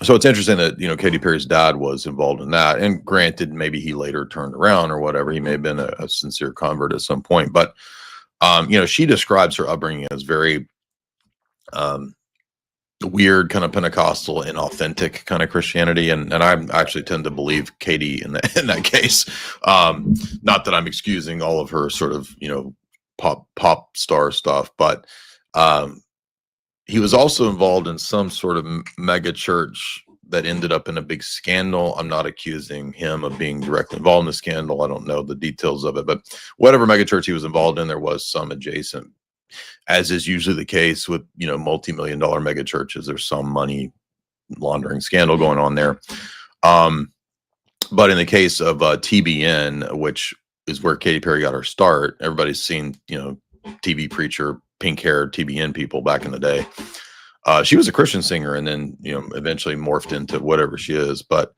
So it's interesting that, Katy Perry's dad was involved in that. And granted, maybe he later turned around or whatever. He may have been a sincere convert at some point. But, she describes her upbringing as very weird, kind of Pentecostal and authentic kind of Christianity. And I actually tend to believe Katy in that case. Not that I'm excusing all of her sort of, pop star stuff, but he was also involved in some sort of mega church that ended up in a big scandal. I'm not accusing him of being directly involved in the scandal. I don't know the details of it, but whatever mega church he was involved in, there was some adjacent, as is usually the case with, multi-million-dollar mega churches. There's some money laundering scandal going on there. But in the case of TBN, which is where Katy Perry got her start, everybody's seen, TV preacher, pink-haired TBN people back in the day. She was a Christian singer and then, eventually morphed into whatever she is. But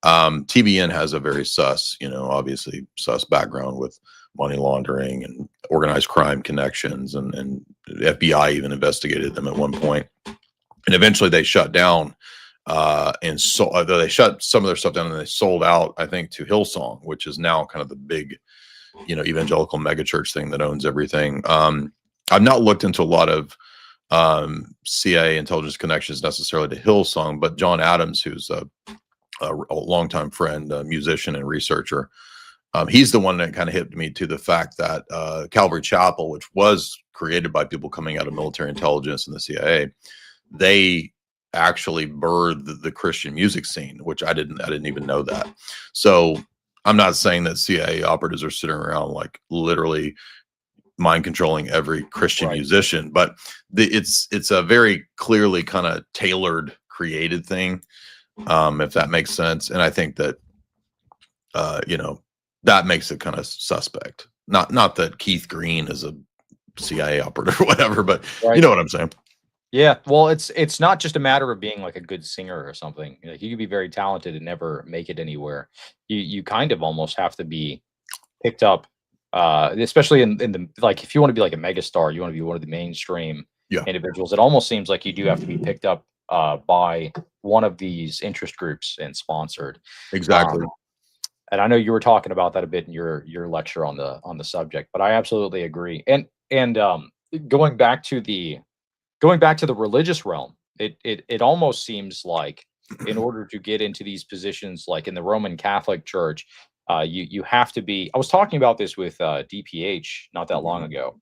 TBN has a very obviously sus background with money laundering and organized crime connections, and the FBI even investigated them at one point. And eventually they shut down, and so they shut some of their stuff down and they sold out, I think, to Hillsong, which is now kind of the big, evangelical megachurch thing that owns everything. I've not looked into a lot of CIA intelligence connections necessarily to Hillsong, but John Adams, who's a longtime friend, musician and researcher, he's the one that kind of hit me to the fact that Calvary Chapel, which was created by people coming out of military intelligence and the CIA, they actually birthed the Christian music scene, which I didn't even know that. So I'm not saying that CIA operatives are sitting around like literally mind controlling every Christian musician, but it's a very clearly kind of tailored, created thing, if that makes sense. And I think that that makes it kind of suspect. Not that Keith Green is a CIA operative or whatever, but you know what I'm saying.
Yeah, well, it's not just a matter of being like a good singer or something. Like, you could be very talented and never make it anywhere. You kind of almost have to be picked up, especially in the, like, if you want to be like a megastar, you want to be one of the mainstream individuals. It almost seems like you do have to be picked up by one of these interest groups and sponsored.
Exactly.
And I know you were talking about that a bit in your lecture on the subject, but I absolutely agree. And going back to the religious realm, it almost seems like in order to get into these positions, like in the Roman Catholic Church, you have to be. I was talking about this with DPH not that long ago,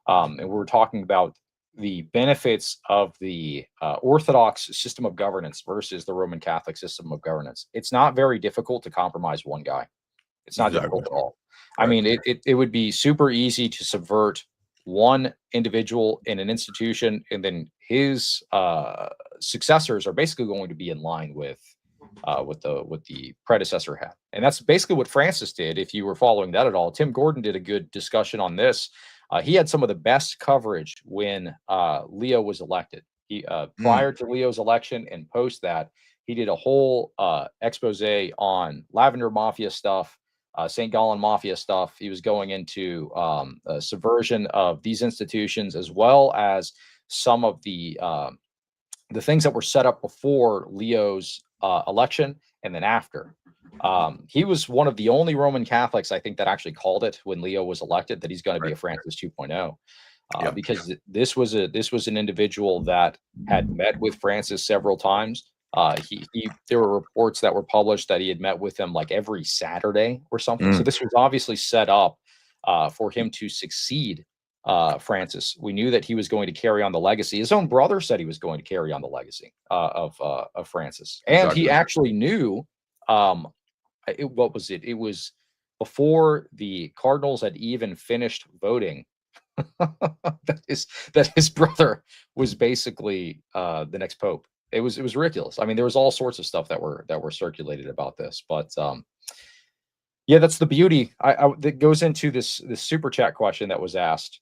and we were talking about the benefits of the Orthodox system of governance versus the Roman Catholic system of governance. It's not very difficult to compromise one guy. It's not difficult at all. I mean, it would be super easy to subvert one individual in an institution, and then his successors are basically going to be in line with the predecessor had. And that's basically what Francis did. If you were following that at all, Tim Gordon did a good discussion on this. He had some of the best coverage when Leo was elected. He prior to Leo's election and post that, he did a whole expose on Lavender Mafia stuff, St. Gallen Mafia stuff. He was going into subversion of these institutions, as well as some of the things that were set up before Leo's election and then after. He was one of the only Roman Catholics, I think, that actually called it when Leo was elected that he's going to be a Francis 2.0. Because this was an individual that had met with Francis several times. There were reports that were published that he had met with him like every Saturday or something. So this was obviously set up for him to succeed Francis. We knew that he was going to carry on the legacy. His own brother said he was going to carry on the legacy of Francis, and he actually knew. What was it? It was before the Cardinals had even finished voting. that his brother was basically the next pope. It was ridiculous. I mean, there was all sorts of stuff that were circulated about this, but yeah, that's the beauty. That goes into this super chat question that was asked.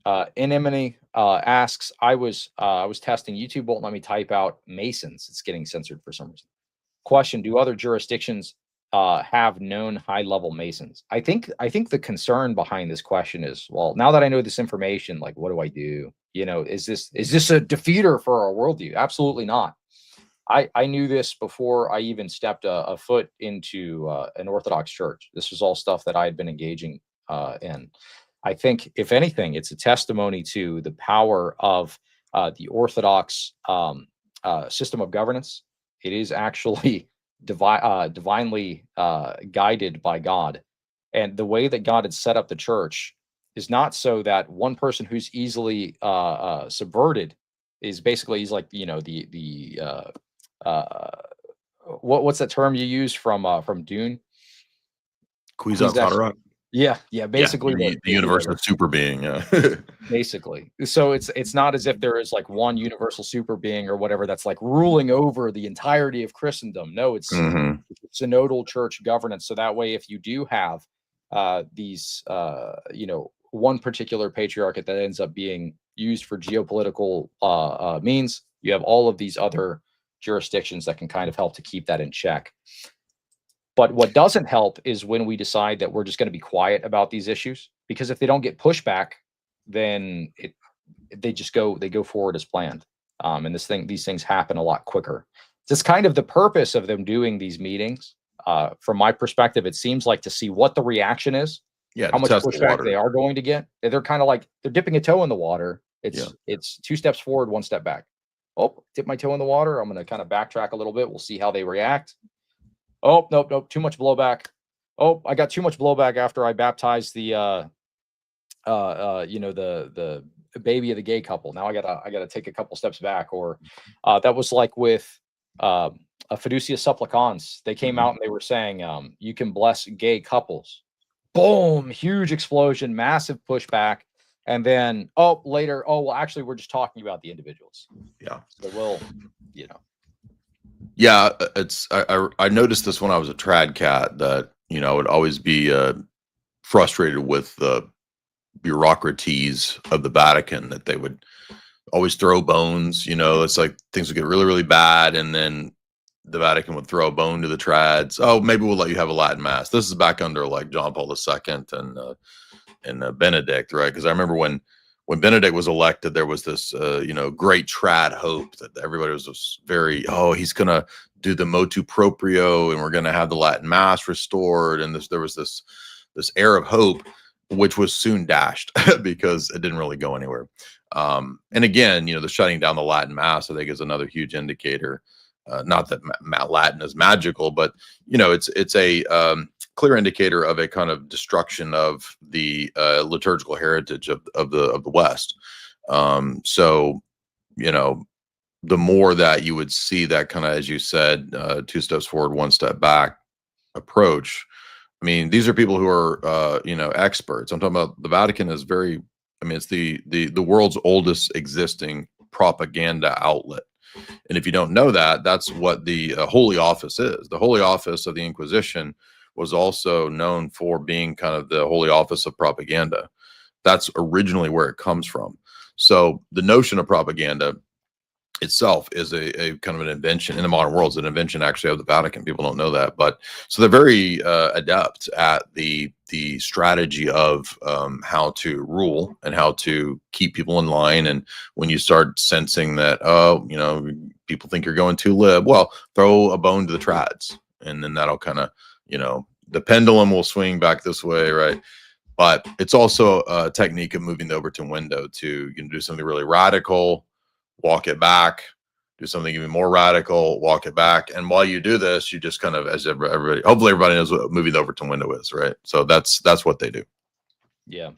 Inemini asks, I was testing YouTube, won't let me type out Masons. It's getting censored for some reason. Question: do other jurisdictions have known high-level Masons? I think the concern behind this question is, well, now that I know this information, like, what do I do? You know, is this a defeater for our worldview? Absolutely not. I knew this before I even stepped a foot into an Orthodox church. This was all stuff that I had been engaging in. I think, if anything, it's a testimony to the power of the Orthodox system of governance. It is actually divinely guided by God. And the way that God had set up the church is not so that one person who's easily subverted is basically, he's like, you know, uh, what's that term you use from Dune?
Cuisinart
Kwisatz.
Haderach.
Yeah,
Yeah,
basically
the universal super being. Yeah.
basically. So it's not as if there is like one universal super being or whatever that's like ruling over the entirety of Christendom. No, it's
Hmm.
synodal church governance. So that way, if you do have these, you know, one particular patriarchate that ends up being used for geopolitical means, you have all of these other jurisdictions that can kind of help to keep that in check. But what doesn't help is when we decide that we're just going to be quiet about these issues, because if they don't get pushback, then they go forward as planned. And these things happen a lot quicker. It's kind of the purpose of them doing these meetings. From my perspective, it seems like to see what the reaction is,
Yeah,
how
to
much
test the
pushback
water.
they are going to get. They're kind of like they're dipping a toe in the water.
Yeah.
It's two steps forward, one step back. Oh, dip my toe in the water. I'm going to kind of backtrack a little bit. We'll see how they react. Oh, nope, too much blowback. Oh, I got too much blowback after I baptized the you know, the baby of the gay couple. Now I gotta take a couple steps back. Or that was like with a fiducia supplicans. They came out and they were saying, you can bless gay couples. Boom, huge explosion, massive pushback. And then, oh, later, oh, well, actually, we're just talking about the individuals.
Yeah.
So we'll, you know.
Yeah, I noticed this when I was a trad cat that, you know, I would always be frustrated with the bureaucraties of the Vatican, that they would always throw bones. You know, it's like things would get really, really bad, and then the Vatican would throw a bone to the trads. Oh, maybe we'll let you have a Latin mass. This is back under like John Paul II and Benedict, right? Because I remember when Benedict was elected, there was this you know, great trad hope that everybody was just very, oh, he's gonna do the motu proprio, and we're gonna have the Latin mass restored, and there was this air of hope, which was soon dashed because it didn't really go anywhere. And again, you know, the shutting down the Latin mass, I think, is another huge indicator. Not that Latin is magical, but you know, it's a clear indicator of a kind of destruction of the liturgical heritage of the West. So, you know, the more that you would see that kind of, as you said, two steps forward, one step back approach. I mean, these are people who are, you know, experts. I'm talking about the Vatican is very, I mean, it's the world's oldest existing propaganda outlet. And if you don't know that, that's what the Holy Office is. The Holy Office of the Inquisition was also known for being kind of the Holy Office of propaganda. That's originally where it comes from. So the notion of propaganda itself is a kind of an invention in the modern world. It's an invention actually of the Vatican. People don't know that, but so they're very adept at the strategy of how to rule and how to keep people in line. And when you start sensing that, oh, you know, people think you're going too lib, well, throw a bone to the trads, and then that'll kind of, you know, the pendulum will swing back this way, right? But it's also a technique of moving the Overton window to, you can do something really radical, walk it back, do something even more radical, walk it back. And while you do this, you just kind of, as everybody, hopefully everybody knows what moving the Overton window is, right? So that's what they do.
Yeah.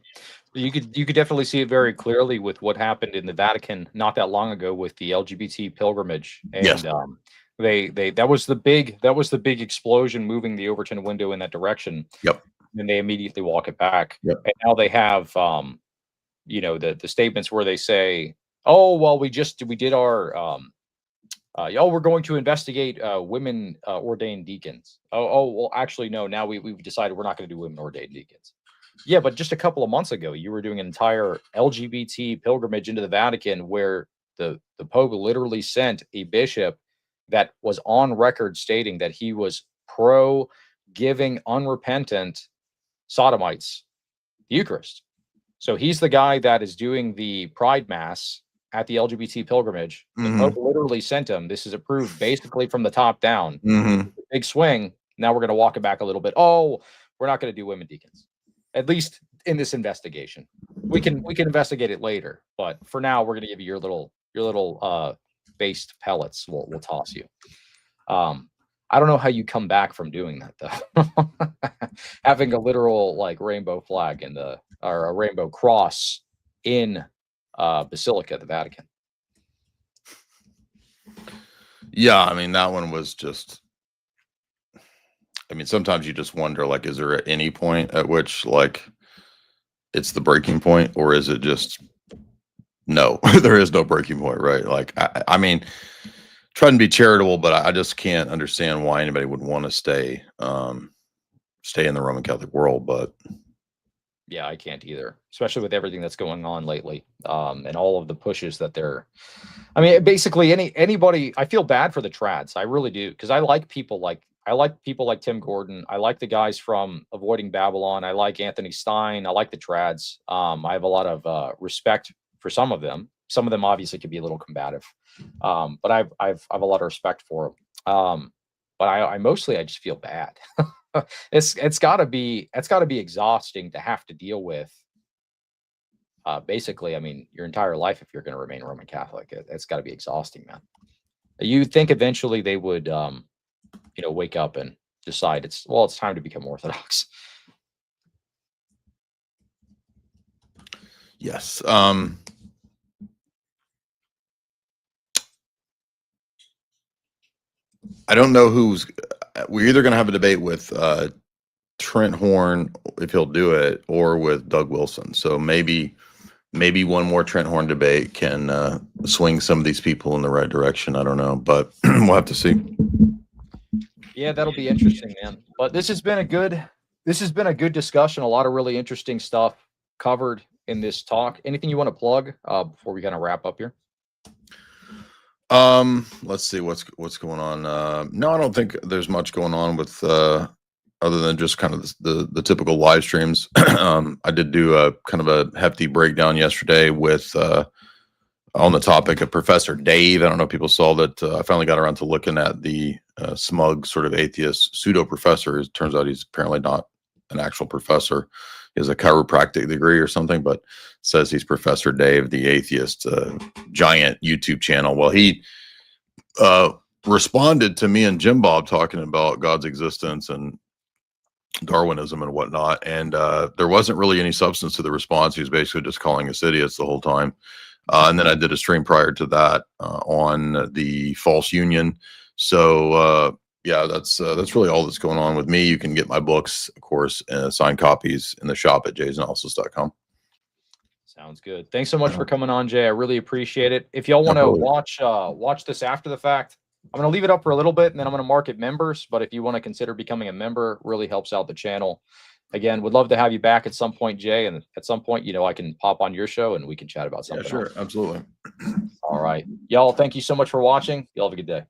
You could definitely see it very clearly with what happened in the Vatican not that long ago with the LGBT pilgrimage.
Yes.
And they that was the big explosion, moving the Overton window in that direction.
Yep.
And they immediately walk it back.
Yep.
And now they have you know, the statements where they say, oh, well, we did our oh, we're going to investigate women ordained deacons. Oh, well, actually, no. Now we've decided we're not going to do women ordained deacons. Yeah, but just a couple of months ago, you were doing an entire LGBT pilgrimage into the Vatican where the Pope literally sent a bishop that was on record stating that he was pro giving unrepentant sodomites the Eucharist. So he's the guy that is doing the Pride Mass at the LGBT pilgrimage. The Pope literally sent him. This is approved basically from the top down. Big swing. Now we're going to walk it back a little bit. Oh, we're not going to do women deacons, at least in this investigation. We can investigate it later, but for now, we're going to give you your little based pellets. We'll toss you. I don't know how you come back from doing that though. Having a literal like rainbow flag in the or a rainbow cross in Basilica, the Vatican.
Yeah, I mean that one was just. I mean, sometimes you just wonder, like, is there any point at which like it's the breaking point, or is it just no? There is no breaking point, right? Like, I mean, trying to be charitable, but I just can't understand why anybody would want to stay in the Roman Catholic world. But
yeah, I can't either, especially with everything that's going on lately, and all of the pushes that they're. I mean, basically, anybody. I feel bad for the trads. I really do, because I like people like Tim Gordon. I like the guys from Avoiding Babylon. I like Anthony Stein. I like the trads. I have a lot of respect for some of them. Some of them obviously could be a little combative, but I've a lot of respect for them. But I mostly I just feel bad. It's got to be exhausting to have to deal with. Basically, I mean, your entire life if you're going to remain Roman Catholic, it's got to be exhausting, man. You think eventually they would, wake up and decide it's time to become Orthodox.
yes, I don't know who's. We're either going to have a debate with Trent Horn if he'll do it, or with Doug Wilson. So maybe one more Trent Horn debate can swing some of these people in the right direction. I don't know, but we'll have to see.
Yeah, that'll be interesting, man. But this has been a good discussion. A lot of really interesting stuff covered in this talk. Anything you want to plug before we kind of wrap up here?
Let's see what's going on. No, I don't think there's much going on with other than just kind of the typical live streams. I did do a kind of a hefty breakdown yesterday with on the topic of Professor Dave. I don't know if people saw that. I finally got around to looking at the smug sort of atheist pseudo professor. It turns out he's apparently not an actual professor. He has a chiropractic degree or something, but says he's Professor Dave, the atheist giant YouTube channel. Well, he responded to me and Jim Bob talking about God's existence and Darwinism and whatnot, and there wasn't really any substance to the response. He was basically just calling us idiots the whole time. And then I did a stream prior to that on the false union. So yeah, that's really all that's going on with me. You can get my books, of course, signed copies in the shop at jaysanalysis.com.
Sounds good. Thanks so much for coming on, Jay. I really appreciate it. If y'all want to watch this after the fact, I'm going to leave it up for a little bit, and then I'm going to mark it members. But if you want to consider becoming a member, really helps out the channel. Again, would love to have you back at some point, Jay. And at some point, I can pop on your show and we can chat about something.
Yeah, sure. Absolutely.
All right. Y'all, thank you so much for watching. Y'all have a good day.